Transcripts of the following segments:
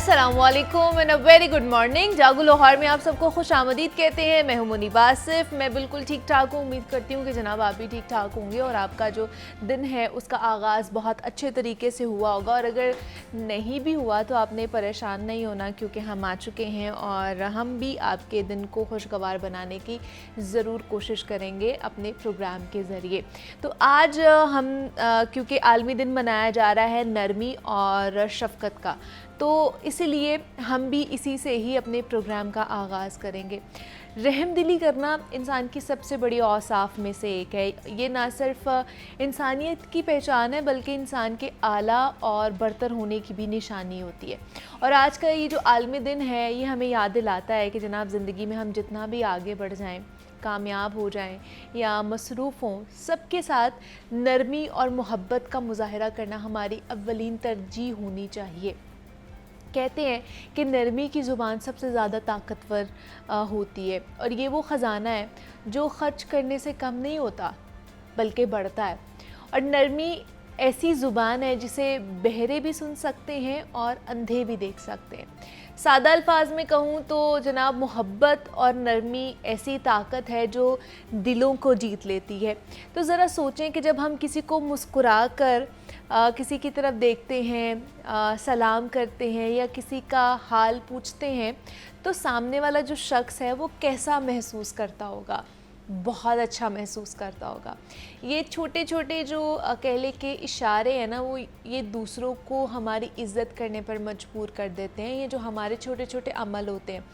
अस्सलामुअलैकुम and a very good morning. जागो लाहौर में आप सबको खुश आमदीद कहते हैं। मैं हूं मुनीब आसिफ। मैं बिल्कुल ठीक ठाक हूँ। उम्मीद करती हूँ कि जनाब आप भी ठीक ठाक होंगे और आपका जो दिन है उसका आगाज़ बहुत अच्छे तरीके से हुआ होगा। और अगर नहीं भी हुआ तो आपने परेशान नहीं होना, क्योंकि हम आ चुके हैं और हम भी आपके दिन को खुशगवार बनाने की ज़रूर कोशिश करेंगे अपने प्रोग्राम के ज़रिए। तो आज हम क्योंकि आलमी दिन मनाया जा रहा है नरमी और शफ़क़त का, तो इसीलिए हम भी इसी से ही अपने प्रोग्राम का आगाज़ करेंगे। रहमदिली करना इंसान की सबसे बड़ी औसाफ में से एक है। ये ना सिर्फ इंसानियत की पहचान है बल्कि इंसान के आला और बरतर होने की भी निशानी होती है। और आज का ये जो आलमी दिन है ये हमें याद दिलाता है कि जनाब ज़िंदगी में हम जितना भी आगे बढ़ जाएं, कामयाब हो जाएं या मसरूफ़ हों, सबके साथ नरमी और मोहब्बत का मुज़ाहरा करना हमारी अव्वलीन तरजीह होनी चाहिए। कहते हैं कि नरमी की ज़ुबान सबसे ज़्यादा ताकतवर होती है और ये वो ख़जाना है जो ख़र्च करने से कम नहीं होता बल्कि बढ़ता है। और नरमी ऐसी ज़ुबान है जिसे बहरे भी सुन सकते हैं और अंधे भी देख सकते हैं। सादा अल्फाज में कहूँ तो जनाब मोहब्बत और नरमी ऐसी ताकत है जो दिलों को जीत लेती है। तो ज़रा सोचें कि जब हम किसी को मुस्कुरा कर किसी की तरफ देखते हैं, सलाम करते हैं या किसी का हाल पूछते हैं, तो सामने वाला जो शख्स है वो कैसा महसूस करता होगा? बहुत अच्छा महसूस करता होगा। ये छोटे छोटे जो कह ले के इशारे हैं ना, वो ये दूसरों को हमारी इज़्ज़त करने पर मजबूर कर देते हैं। ये जो हमारे छोटे छोटे अमल होते हैं,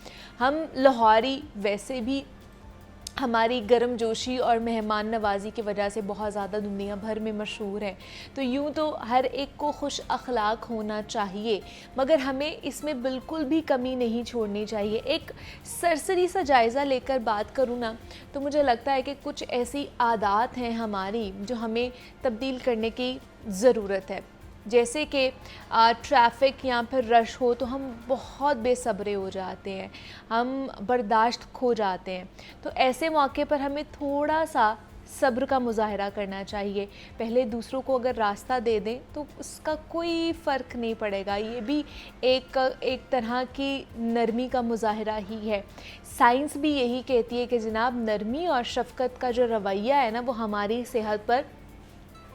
हम लाहौरी वैसे भी हमारी गर्मजोशी और मेहमान नवाज़ी की वजह से बहुत ज़्यादा दुनिया भर में मशहूर है। तो यूँ तो हर एक को खुश अखलाक होना चाहिए, मगर हमें इसमें बिल्कुल भी कमी नहीं छोड़नी चाहिए। एक सरसरी सा जायज़ा लेकर बात करूँ ना, तो मुझे लगता है कि कुछ ऐसी आदत हैं हमारी जो हमें तब्दील करने की ज़रूरत है। जैसे कि ट्रैफ़िक या फिर रश हो तो हम बहुत बेसब्रे हो जाते हैं, हम बर्दाश्त खो जाते हैं। तो ऐसे मौके पर हमें थोड़ा सा सब्र का मुज़ाहरा करना चाहिए। पहले दूसरों को अगर रास्ता दे दें तो उसका कोई फ़र्क नहीं पड़ेगा। ये भी एक तरह की नरमी का मुज़ाहरा ही है। साइंस भी यही कहती है कि जनाब नरमी और शफ़क़त का जो रवैया है ना, वो हमारी सेहत पर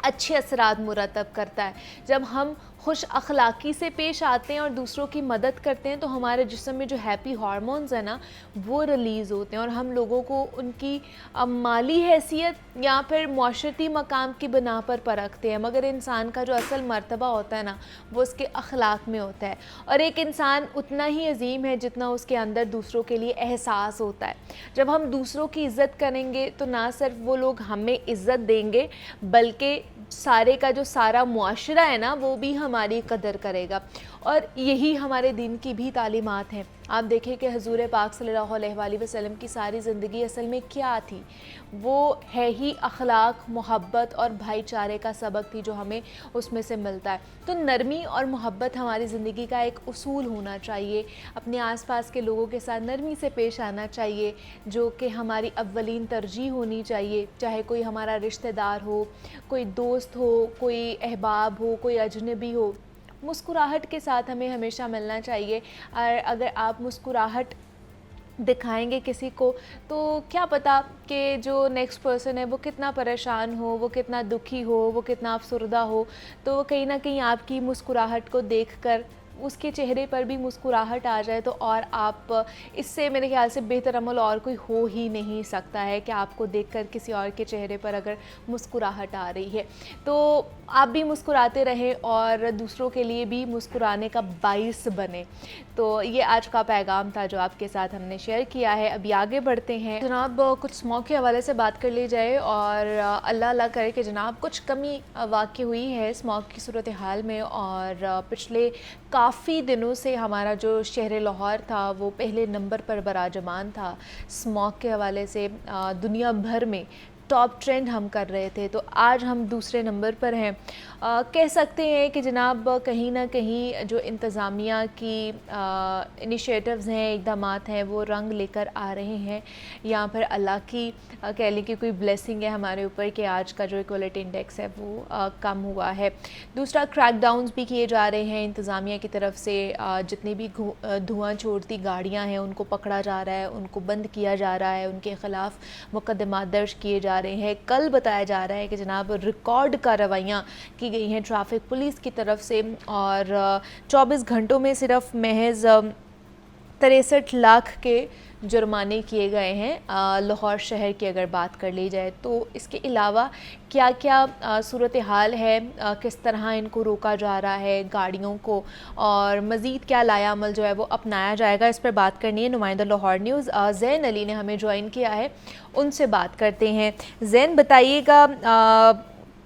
अच्छे असरात मुरतब करता है। जब हम खुश अखलाक़ी से पेश आते हैं और दूसरों की मदद करते हैं तो हमारे जिस्म में जो हैप्पी हार्मोन्स हैं ना, वो रिलीज़ होते हैं और हम लोगों को उनकी माली हैसियत या फिर माशरती मकाम की बिना पर परखते हैं। मगर इंसान का जो असल मर्तबा होता है ना, वो उसके अखलाक में होता है। और एक इंसान उतना ही अजीम है जितना उसके अंदर दूसरों के लिए एहसास होता है। जब हम दूसरों की इज़्ज़त करेंगे तो ना सिर्फ वो लोग हमें इज़्ज़त देंगे बल्कि सारे का जो सारा मुआशरा है ना, वो भी हमारी कदर करेगा। और यही हमारे दीन की भी तालीमात हैं। आप देखें कि हुज़ूर पाक सल्लल्लाहु अलैहि वसल्लम की सारी ज़िंदगी असल में क्या थी? वो है ही अखलाक, मोहब्बत और भाईचारे का सबक थी जो हमें उसमें से मिलता है। तो नरमी और मोहब्बत हमारी ज़िंदगी का एक उसूल होना चाहिए। अपने आसपास के लोगों के साथ नरमी से पेश आना चाहिए, जो कि हमारी अव्वलीन तरजीह होनी चाहिए। चाहे कोई हमारा रिश्तेदार हो, कोई दोस्त हो, कोई अहबाब हो, कोई अजनबी हो, मुस्कुराहट के साथ हमें हमेशा मिलना चाहिए। और अगर आप मुस्कुराहट दिखाएंगे किसी को तो क्या पता कि जो नेक्स्ट पर्सन है वो कितना परेशान हो, वो कितना दुखी हो, वो कितना अफसरदा हो, तो कहीं ना कहीं आपकी मुस्कुराहट को देखकर उसके चेहरे पर भी मुस्कुराहट आ जाए तो और आप इससे मेरे ख्याल से बेहतर अमल और कोई हो ही नहीं सकता है कि आपको देखकर किसी और के चेहरे पर अगर मुस्कुराहट आ रही है तो आप भी मुस्कुराते रहें और दूसरों के लिए भी मुस्कुराने का बाइस बने। तो ये आज का पैगाम था जो आपके साथ हमने शेयर किया है। अभी आगे बढ़ते हैं जनाब, कुछ स्मोक के हवाले से बात कर ली जाए और अल्लाह अल्लाह करे कि जनाब कुछ कमी वाक़ई हुई है स्मोक की सूरत हाल में। और पिछले काफ़ी दिनों से हमारा जो शहर लाहौर था वो पहले नंबर पर बराजमान था स्मोक के हवाले से। दुनिया भर में टॉप ट्रेंड हम कर रहे थे, तो आज हम दूसरे नंबर पर हैं। कह सकते हैं कि जनाब कहीं ना कहीं जो इंतज़ामिया की इनिशिएटिव्स हैं, इक़दामात हैं, वो रंग लेकर आ रहे हैं। यहाँ पर अल्लाह की कह लें कि कोई ब्लेसिंग है हमारे ऊपर कि आज का जो इक्वलिटी इंडेक्स है वो कम हुआ है। दूसरा, क्रैकडाउन्स भी किए जा रहे हैं इंतज़ामिया की तरफ से। जितनी भी धुआं छोड़ती गाड़ियाँ हैं उनको पकड़ा जा रहा है, उनको बंद किया जा रहा है, उनके ख़िलाफ़ मुकदमा दर्ज किए जा रहे हैं। कल बताया जा रहा है कि जनाब रिकॉर्ड कार्रवाइयाँ की गई हैं ट्रैफिक पुलिस की तरफ से, और 24 घंटों में सिर्फ महज 63 लाख के जुर्माने किए गए हैं लाहौर शहर की अगर बात कर ली जाए तो। इसके अलावा क्या क्या सूरत हाल है, किस तरह इनको रोका जा रहा है गाड़ियों को, और मज़ीद क्या लाया अमल जो है वो अपनाया जाएगा, इस पर बात करनी है। नुमाइंदा लाहौर न्यूज़ ज़ैन अली ने हमें ज्वाइन किया है, उनसे बात करते हैं। ज़ैन, बताइएगा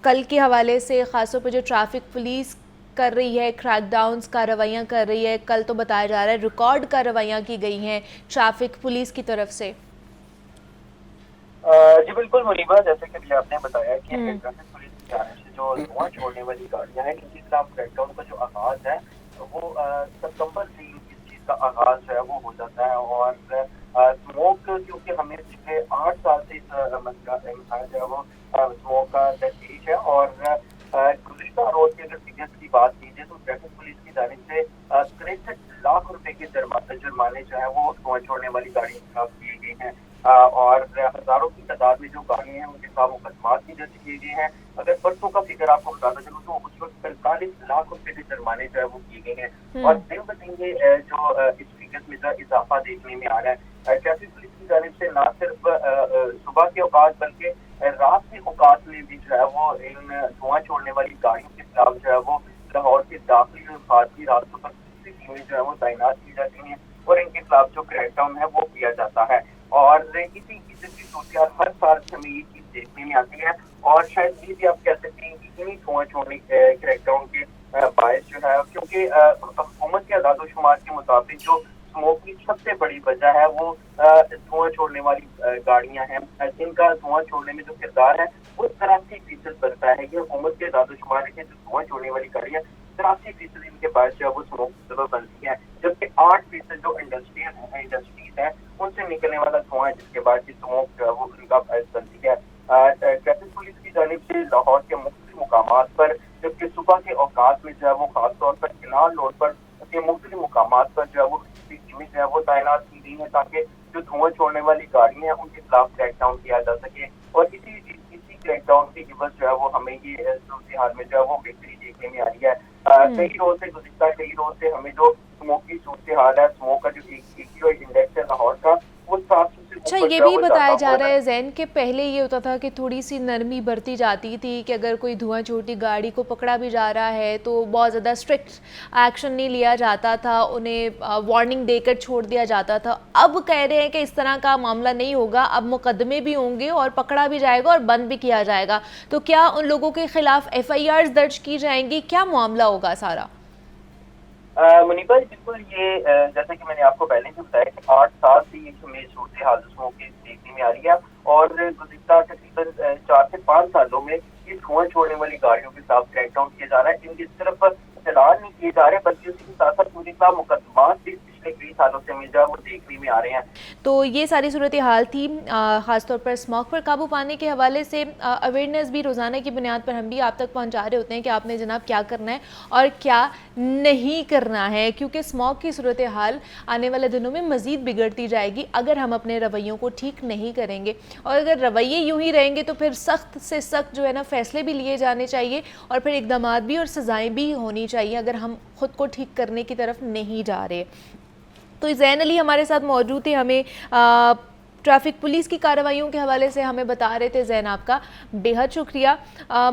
कल के हवाले से ख़ासतौर पर जो ट्रैफिक पुलिस कर रही है, क्रैकडाउन्स कार्रवाइयाँ कर रही है। कल तो बताया जा रहा है रिकॉर्ड कार्रवाइयाँ की गई हैं ट्रैफिक पुलिस की तरफ से। जी बिल्कुल मुनीबा, जैसे कि भी आपने बताया कि ट्रैफिक पुलिस की जानिब से जो धुआं छोड़ने वाली गाड़ियाँ हैं, इनके खिलाफ क्रैकडाउन का जो आगाज़ है वो सितंबर से इस चीज़ का आगाज़ जो है वो हो जाता है। और स्मोक, क्योंकि हमें पिछले 8 साल से इस मसला जो है वो स्मोक का तहरीज है, और गुज़िश्ता रोज़ की अगर फिगर्स की बात कीजिए तो ट्रैफिक पुलिस की जानिब से 63 लाख रुपए के जुर्माने जो है वो धुआं छोड़ने वाली गाड़ियों के खिलाफ किए गए हैं। और हजारों की तादाद में जो गाड़ियां हैं उनके खिलाफ मुकदमात भी दर्ज किए गए हैं। अगर परसों का फिगर आपको बताना चलूँ तो उस वक्त 45 लाख रुपए के जुर्माने जो है वो किए गए हैं। और दिन ब दिन ये जो इस फिगर में इजाफा देखने में आ रहा है। ट्रैफिक पुलिस की जानिब से न सिर्फ सुबह के औकात बल्कि रात के औकात में भी जो है वो इन धुआं छोड़ने वाली गाड़ियों के खिलाफ जो है वो लाहौर के दाखिली और खारजी रास्तों पर टीमें जो है वो तैनात की जाती हैं, और इनके खिलाफ जो क्रैकडाउन है वो किया जाता है। और इसी किस्म की सूरत हर साल हमें ये चीज देखने में आती है, और शायद ये भी आप कह सकते हैं कि इन्हीं धुआं छोड़ने क्रैकडाउन के बायस जो है, क्योंकि हुकूमत के आदाद-ओ-शुमार के मुताबिक जो स्मोक की सबसे बड़ी वजह है वो धुआं छोड़ने वाली गाड़ियां हैं, जिनका धुआं छोड़ने में जो किरदार है वो 83% बनता है। ये हुकूमत के आदाद-ओ-शुमार के जो धुआं छोड़ने वाली गाड़ियां 83% इनके पास जो है वो स्मोक की सबब बनती है, जबकि 8% जो इंडस्ट्रीज है उनसे निकलने वाला धुआं है जिसके बाद की स्मोक जो है वो उनका बायस बनती है। ट्रैफिक पुलिस की जानिब से लाहौर के मुख्तलिफ मुकामात पर, जबकि सुबह के औकात में जो है वो खासतौर पर किनार रोड पर के मुख्तलिफ मुकामात पर जो है वो टीमें जो है वो तैनात की गई है ताकि जो धुआं छोड़ने वाली गाड़ियां हैं उनके खिलाफ क्रैकडाउन किया जा सके। और इसी क्रैकडाउन की इवज़ जो है वो हमें ये सूरत हाल में जो है वो बेहतरी देखने में आ रही है। कई रोज से गुज़िश्ता कई रोज से हमें जो स्मोक की सूरत हाल है, स्मोक का जो AQI इंडेक्स है लाहौर का वो 700 से अच्छा, ये भी बताया जा रहा है ज़ैन के पहले ये होता था कि थोड़ी सी नरमी बरती जाती थी कि अगर कोई धुआं छोड़ती गाड़ी को पकड़ा भी जा रहा है तो बहुत ज़्यादा स्ट्रिक्ट एक्शन नहीं लिया जाता था, उन्हें वार्निंग देकर छोड़ दिया जाता था। अब कह रहे हैं कि इस तरह का मामला नहीं होगा, अब मुकदमे भी होंगे और पकड़ा भी जाएगा और बंद भी किया जाएगा। तो क्या उन लोगों के खिलाफ FIRs दर्ज की जाएंगी, क्या मामला होगा सारा? मुनीबा, बिल्कुल ये जैसे कि मैंने आपको पहले भी बताया कि 8 साल से ये हमें सूरत हाल स्मोक की देखने में आ रही है, और गुज़िश्ता तकरीबन 4 से 5 सालों में ये धुआं छोड़ने वाली गाड़ियों के साथ क्रैकडाउन किया जा रहा है। इनकी सिर्फ चलान नहीं किए जा रहे बल्कि उसी के साथ साथ उनके खिलाफ मुकदमात भी पिछले कई सालों से हमें जो वो देखने में आ रहे हैं। तो ये सारी सूरत हाल थी ख़ासतौर पर स्मोक पर काबू पाने के हवाले से। अवेयरनेस भी रोज़ाना की बुनियाद पर हम भी आप तक पहुंचा रहे होते हैं कि आपने जनाब क्या करना है और क्या नहीं करना है, क्योंकि स्मोक की सूरत हाल आने वाले दिनों में मज़ीद बिगड़ती जाएगी अगर हम अपने रवैयों को ठीक नहीं करेंगे। और अगर रवैये यूँ ही रहेंगे तो फिर सख्त से सख्त जो है ना फ़ैसले भी लिए जाने चाहिए और फिर इक़दामात भी और सज़ाएँ भी होनी चाहिए अगर हम ख़ुद को ठीक करने की तरफ नहीं जा रहे। तो ज़ैन अली हमारे साथ मौजूद थे, हमें ट्रैफिक पुलिस की कार्रवाइयों के हवाले से हमें बता रहे थे। ज़ैन, आपका बेहद शुक्रिया।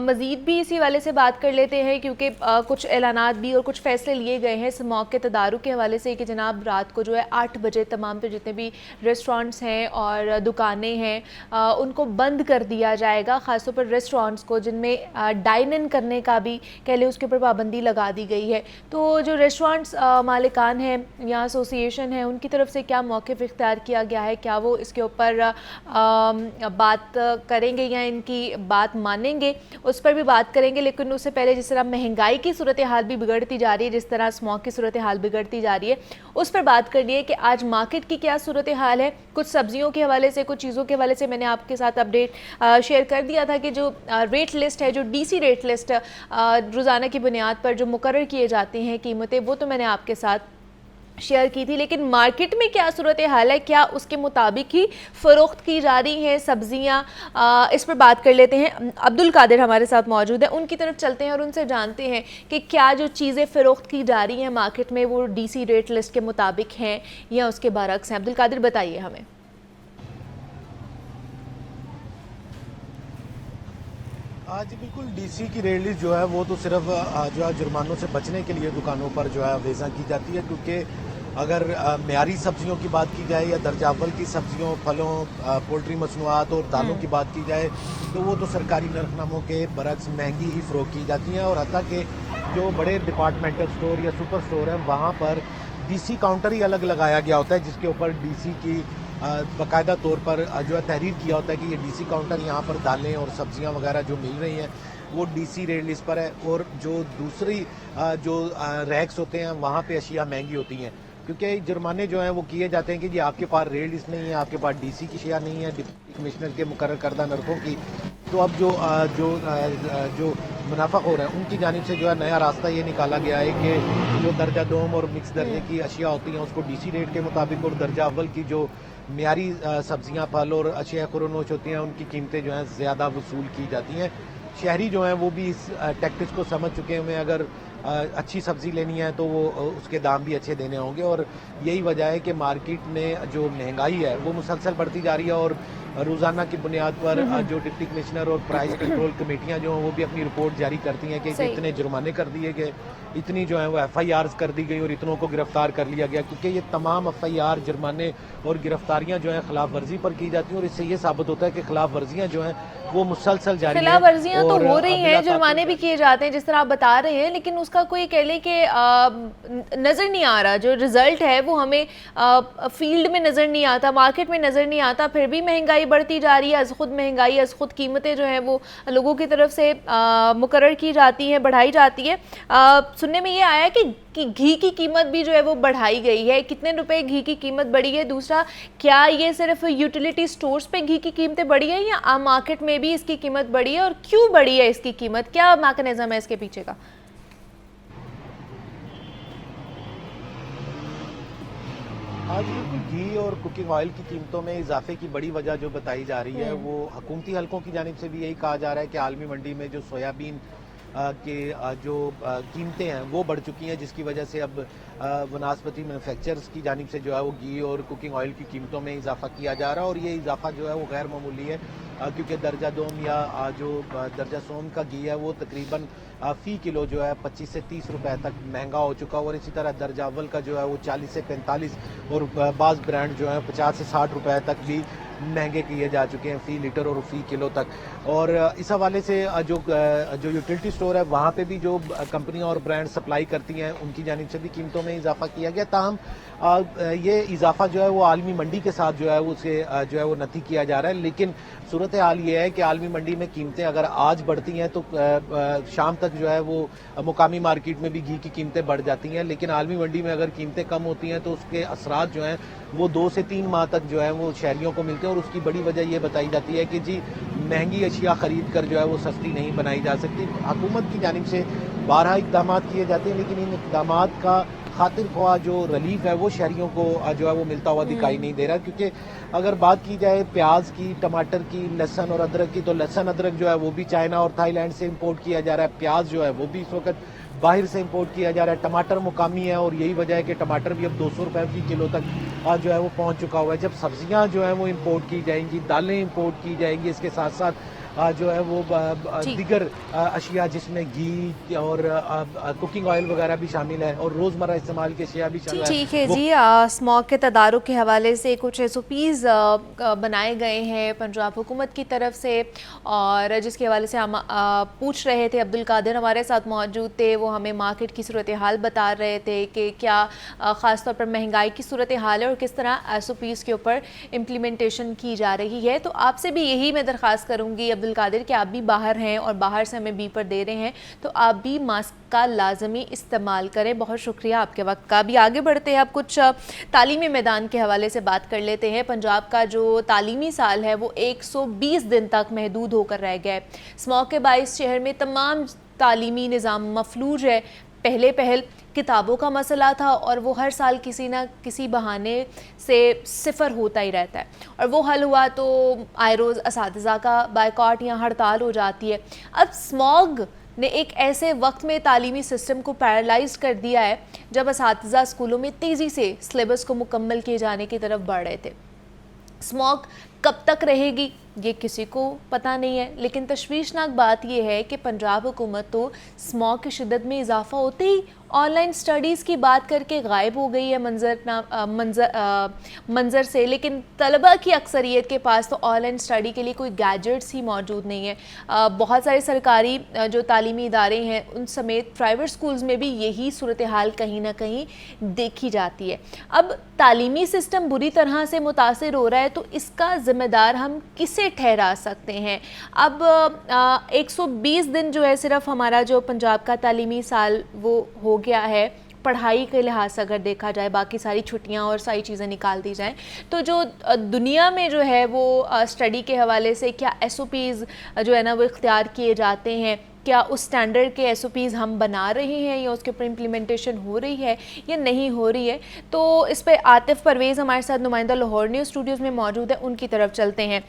मज़ीद भी इसी वाले से बात कर लेते हैं क्योंकि कुछ ऐलानात भी और कुछ फ़ैसले लिए गए हैं स्मोक के तदारुक के हवाले से कि जनाब रात को जो है 8 बजे तमाम पे जितने भी रेस्टोरेंट्स हैं और दुकानें हैं उनको बंद कर दिया जाएगा। ख़ासतौर पर रेस्टोरेंट्स को जिनमें डाइन इन करने का भी कह लें उसके ऊपर पाबंदी लगा दी गई है। तो जो रेस्टोरेंट्स मालिकान हैं या एसोसिएशन है उनकी तरफ से क्या मौक़िफ़ इख्तियार किया गया है, क्या वो इसके इसके ऊपर बात करेंगे या इनकी बात मानेंगे, उस पर भी बात करेंगे। लेकिन उससे पहले जिस तरह महंगाई की सूरत हाल भी बिगड़ती जा रही है, जिस तरह स्मॉग की सूरत हाल बिगड़ती जा रही है, उस पर बात करनी है कि आज मार्केट की क्या सूरत हाल है। कुछ सब्जियों के हवाले से, कुछ चीज़ों के हवाले से मैंने आपके साथ अपडेट शेयर कर दिया था कि जो रेट लिस्ट है, जो डीसी रेट लिस्ट रोज़ाना की बुनियाद पर जो मुकर्रर किए जाते हैं कीमतें, वो तो मैंने आपके साथ शेयर की थी। लेकिन मार्केट में क्या सूरत हाल है, क्या उसके मुताबिक ही फ़रोख्त की जा रही हैं सब्जियां, इस पर बात कर लेते हैं। अब्दुल कादिर हमारे साथ मौजूद है, उनकी तरफ चलते हैं और उनसे जानते हैं कि क्या जो चीज़ें फ़रोख्त की जा रही हैं मार्केट में वो डीसी रेट लिस्ट के मुताबिक हैं या उसके बरक्स हैं। अब्दुल कादिर, बताइए हमें। जी बिल्कुल, डीसी की रेट लिस्ट जो है वो तो सिर्फ जो है जुर्मानों से बचने के लिए दुकानों पर जो है वेज़ा की जाती है, क्योंकि अगर मेयारी सब्जियों की बात की जाए या दर्जा अव्वल की सब्जियों, फलों, पोल्ट्री मसनूआत और दालों की बात की जाए तो वो तो सरकारी नरखनामों के बरक्स महंगी ही फ़रोख्त की जाती हैं। और हत्ता कि जो बड़े डिपार्टमेंटल स्टोर या सुपर स्टोर हैं वहाँ पर डीसी काउंटर ही अलग लगाया गया होता है, जिसके ऊपर डीसी की बाकायदा तौर पर जो है तहरीर किया होता है कि ये डीसी काउंटर यहाँ पर दालें और सब्जियाँ वगैरह जो मिल रही हैं वो डीसी रेट लिस्ट पर है। और जो दूसरी जो रैक्स होते हैं वहाँ पे अशिया महंगी होती हैं, क्योंकि जुर्माने जो हैं वो किए जाते हैं कि जी आपके पास रेट लिस्ट नहीं है, आपके पास डीसी की अशिया नहीं है, डिप्टी कमिश्नर के मुकर्रर करदा नरखों की। तो अब जो मुनाफा हो रहा है उनकी जानिब से जो है नया रास्ता ये निकाला गया है कि जो दर्जा दोम और मिक्स दर्जे की अशिया होती हैं उसको डीसी रेट के मुताबिक, और दर्जा अव्वल की जो मियारी सब्जियां, फल और अशिया खुरनोश होती हैं उनकी कीमतें जो हैं ज़्यादा वसूल की जाती हैं। शहरी जो हैं वो भी इस टैक्टिक्स को समझ चुके हैं। अगर अच्छी सब्ज़ी लेनी है तो वो उसके दाम भी अच्छे देने होंगे, और यही वजह है कि मार्केट में जो महंगाई है वो मुसलसल बढ़ती जा रही है। और रोज़ाना की बुनियाद पर जो डिप्टी कमिश्नर और प्राइस कंट्रोल कमेटियां जो हैं वो भी अपनी रिपोर्ट जारी करती हैं कि इतने जुर्माने कर दिए गए, इतनी जो है वो FIRs कर दी गई और इतनों को गिरफ्तार कर लिया गया, क्योंकि ये तमाम FIR, जुर्माने और गिरफ्तारियां जो हैं खिलाफ वर्जी पर की जाती हैं। और इससे ये साबित होता है कि खिलाफ वर्जियां जो हैं वो मुसलसल जारी हैं। खिलाफ वर्जियां तो हो रही हैं, जुर्माने भी किए जाते हैं जिस तरह आप बता रहे हैं, लेकिन उसका कोई कह ले कि नज़र नहीं आ रहा। जो रिजल्ट है वो हमें फील्ड में नज़र नहीं आता, मार्केट में नज़र नहीं आता। फिर भी महंगाई बढ़ती जा रही है, अज़ खुद महंगाई, अज़ खुद कीमतें जो हैं वो लोगों की तरफ से मुकर्रर की जाती हैं, बढ़ाई जाती है। सुनने में ये आया कि घी की कीमत भी जो है वो बढ़ाई गई है। कितने रुपए घी की कीमत बढ़ी है? दूसरा, क्या ये सिर्फ यूटिलिटी स्टोर्स पे घी की कीमतें बढ़ी है या आम मार्केट में भी इसकी कीमत बढ़ी है, और क्यों बढ़ी है इसकी कीमत? क्या मैकेनिज्म है इसके पीछे का? आज बिल्कुल घी और कुकिंग ऑयल की कीमतों में इजाफे की बड़ी वजह जो बताई जा रही है वो हुकूमती हलकों की जानिब से भी यही कहा जा रहा है कि आलमी मंडी में जो सोयाबीन के जो कीमतें हैं वो बढ़ चुकी हैं, जिसकी वजह से अब वनस्पति मैन्युफैक्चरर्स की जानिब से जो है वो घी और कुकिंग ऑयल की कीमतों में इजाफा किया जा रहा है। और ये इजाफा जो है वो गैर मामूली है, क्योंकि दर्जा दोम या जो दर्जा सोम का घी है वो तकरीबन फ़ी किलो जो है 25 से 30 रुपए तक महंगा हो चुका है। और इसी तरह दर्जा अव्वल का जो है वो 40 से 45 और बाज़ ब्रांड जो है 50 से 60 रुपए तक भी महंगे किए जा चुके हैं फ़ी लीटर और फ़ी किलो तक। और इस हवाले से जो यूटिलिटी स्टोर है वहाँ पे भी जो कंपनियां और ब्रांड सप्लाई करती हैं उनकी जानिब से भी कीमतों में इजाफा किया गया। ताहम ये इजाफा जो है वो आलमी मंडी के साथ जो है उसे जो है वो नथी किया जा रहा है। लेकिन सूरत हाल ये है कि आलमी मंडी में कीमतें अगर आज बढ़ती हैं तो शाम तक जो है वो मुकामी मार्केट में भी घी की कीमतें बढ़ जाती हैं। लेकिन आलमी मंडी में अगर कीमतें कम होती हैं तो उसके असरात जो हैं वो 2 से 3 माह तक जो है वो शहरियों को मिलते हैं। और उसकी बड़ी वजह ये बताई जाती है कि जी महंगी अशिया खरीद कर जो है वो सस्ती नहीं बनाई जा सकती। हुकूमत की जानिब से 12 इकदाम किए जाते हैं, लेकिन इन इकदाम का खातिर ख्वाह जो रिलीफ है वो शहरियों को जो है वो मिलता हुआ दिखाई नहीं दे रहा। क्योंकि अगर बात की जाए प्याज की, टमाटर की, लहसुन और अदरक की, तो लहसुन अदरक जो है वो भी चाइना और थाईलैंड से इंपोर्ट किया जा रहा है। प्याज जो है वो भी इस वक्त बाहर से इंपोर्ट किया जा रहा है। टमाटर मुकामी है और यही वजह है कि टमाटर भी अब 200 रुपए फी किलो तक जो है वो पहुंच चुका हुआ है। जब सब्जियां जो है वो इंपोर्ट की जाएंगी, दालें इंपोर्ट की जाएंगी, इसके साथ साथ जो है वो जी। दीगर अशिया जिसमें घी और कुकिंग ऑयल वगैरह भी शामिल है और रोज़मर्रा इस्तेमाल के अशिया भी शामिल है। ठीक है वो जी। स्मॉग के तदारुक के हवाले से कुछ SOPs बनाए गए हैं पंजाब हुकूमत की तरफ से, और जिसके हवाले से हम पूछ रहे थे। अब्दुल कादिर हमारे साथ मौजूद थे, वो हमें मार्केट की सूरत हाल बता रहे थे कि क्या ख़ास तौर पर महंगाई की सूरत हाल है और किस तरह SOPs के ऊपर इम्प्लीमेंटेशन की जा रही है। तो आपसे भी यही मैं दरख्वास्त करूँगी अब्दुल कादिर कि आप भी बाहर हैं और बाहर से हमें बीपर दे रहे हैं, तो आप भी मास्क का लाजमी इस्तेमाल करें। बहुत शुक्रिया आपके वक्त का। भी आगे बढ़ते हैं, आप कुछ तालीमी मैदान के हवाले से बात कर लेते हैं। पंजाब का जो तालीमी साल है वो 120 दिन तक महदूद होकर रह गया है। स्मॉग के बाइस शहर में तमाम तालीमी निज़ाम मफलूज है। पहल किताबों का मसला था और वो हर साल किसी ना किसी बहाने से सिफर होता ही रहता है, और वो हल हुआ तो आए रोज़ असातिज़ा का बायकॉट या हड़ताल हो जाती है। अब स्मॉग ने एक ऐसे वक्त में तालीमी सिस्टम को पैरालाइज कर दिया है जब असातिज़ा स्कूलों में तेज़ी से सिलेबस को मुकम्मल किए जाने की तरफ बढ़ रहे थे। स्मॉग कब तक रहेगी ये किसी को पता नहीं है, लेकिन तशवीशनाक बात यह है कि पंजाब हुकूमत तो स्मॉग की शिद्दत में इजाफा होते ही ऑनलाइन स्टडीज़ की बात करके गायब हो गई है मंज़र से। लेकिन तलबा की अक्सरियत के पास तो ऑनलाइन स्टडी के लिए कोई गैजेट्स ही मौजूद नहीं है। बहुत सारे सरकारी जो तालीमी इदारे हैं उन समेत प्राइवेट स्कूल्स में भी यही सूरत हाल कहीं ना कहीं देखी जाती है। अब तालीमी सिस्टम बुरी तरह से मुतासिर हो रहा है, तो इसका ज़िम्मेदार हम किसे ठहरा सकते हैं? अब 120 दिन जो है सिर्फ हमारा जो पंजाब का तालीमी साल वो हो गया है। पढ़ाई के लिहाज से अगर देखा जाए, बाकी सारी छुट्टियां और सारी चीज़ें निकाल दी जाएं, तो जो दुनिया में जो है वो स्टडी के हवाले से क्या SOPs जो है ना वो इख्तियार किए जाते हैं, क्या उस स्टैंडर्ड के SOPs हम बना रहे हैं या उसके ऊपर इम्प्लीमेंटेशन हो रही है या नहीं हो रही है? तो इस पर आतिफ परवेज़ हमारे साथ नुमाइंदा लाहौर न्यूज़ स्टूडियोज़ में मौजूद है, उनकी तरफ चलते हैं।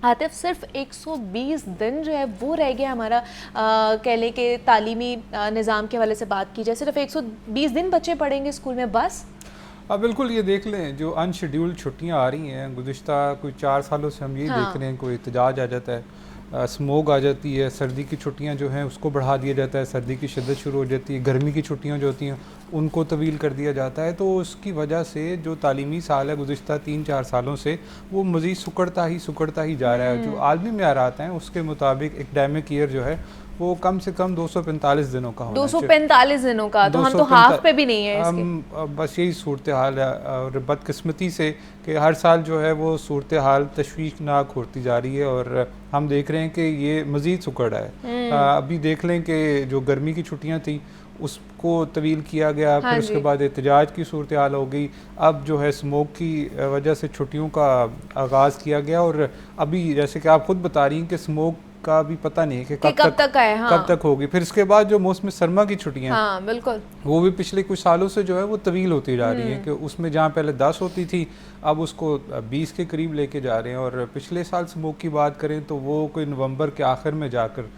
आतिफ, सिर्फ 120 दिन जो है वो रह गया हमारा, कह लें कि तालीमी निज़ाम के हवाले से बात की जाए, सिर्फ 120 दिन बच्चे पढ़ेंगे स्कूल में बस। अब बिल्कुल ये देख लें, जो अनशेड्यूल्ड छुट्टियां आ रही हैं गुज़िश्ता कोई 4 सालों से हम यही देख रहे हैं। कोई एहतजाज आ जाता है, स्मोग आ जाती है, सर्दी की छुट्टियां जो हैं उसको बढ़ा दिया जाता है, सर्दी की शिद्दत शुरू हो जाती है, गर्मी की छुट्टियां जो होती हैं उनको तवील कर दिया जाता है। तो उसकी वजह से जो तालीमी साल है गुज़िश्ता 3-4 सालों से वो मज़ीद सुकड़ता ही जा रहा है। जो आलमी मेयारात हैं उसके मुताबिक एकेडमिक ईयर जो है वो कम से कम 245 दिनों का होना 245 दिनों का, तो हम तो हाफ पे भी नहीं है इसके। हम बस यही सूरत हाल है, और बदकिस्मती से कि हर साल जो है वो सूरत हाल तशवीशनाक होती जा रही है और हम देख रहे हैं कि ये मज़ीद सुकड़ है। अभी देख लें कि जो गर्मी की छुट्टियां थी उसको तवील किया गया, फिर उसके बाद एहतजाज की सूरत हाल हो गई। अब जो है स्मोक की वजह से छुट्टियों का आगाज़ किया गया, और अभी जैसे कि आप खुद बता रही हैं कि स्मोक का भी पता नहीं है कि कब तक होगी। फिर इसके बाद जो मौसम सरमा की छुट्टियां, हाँ, बिल्कुल, वो भी पिछले कुछ सालों से जो है वो तवील होती जा रही है, कि उसमें जहाँ पहले 10 होती थी अब उसको 20 के करीब लेके जा रहे हैं। और पिछले साल स्मोक की बात करें तो वो कोई नवंबर के आखिर में जाकर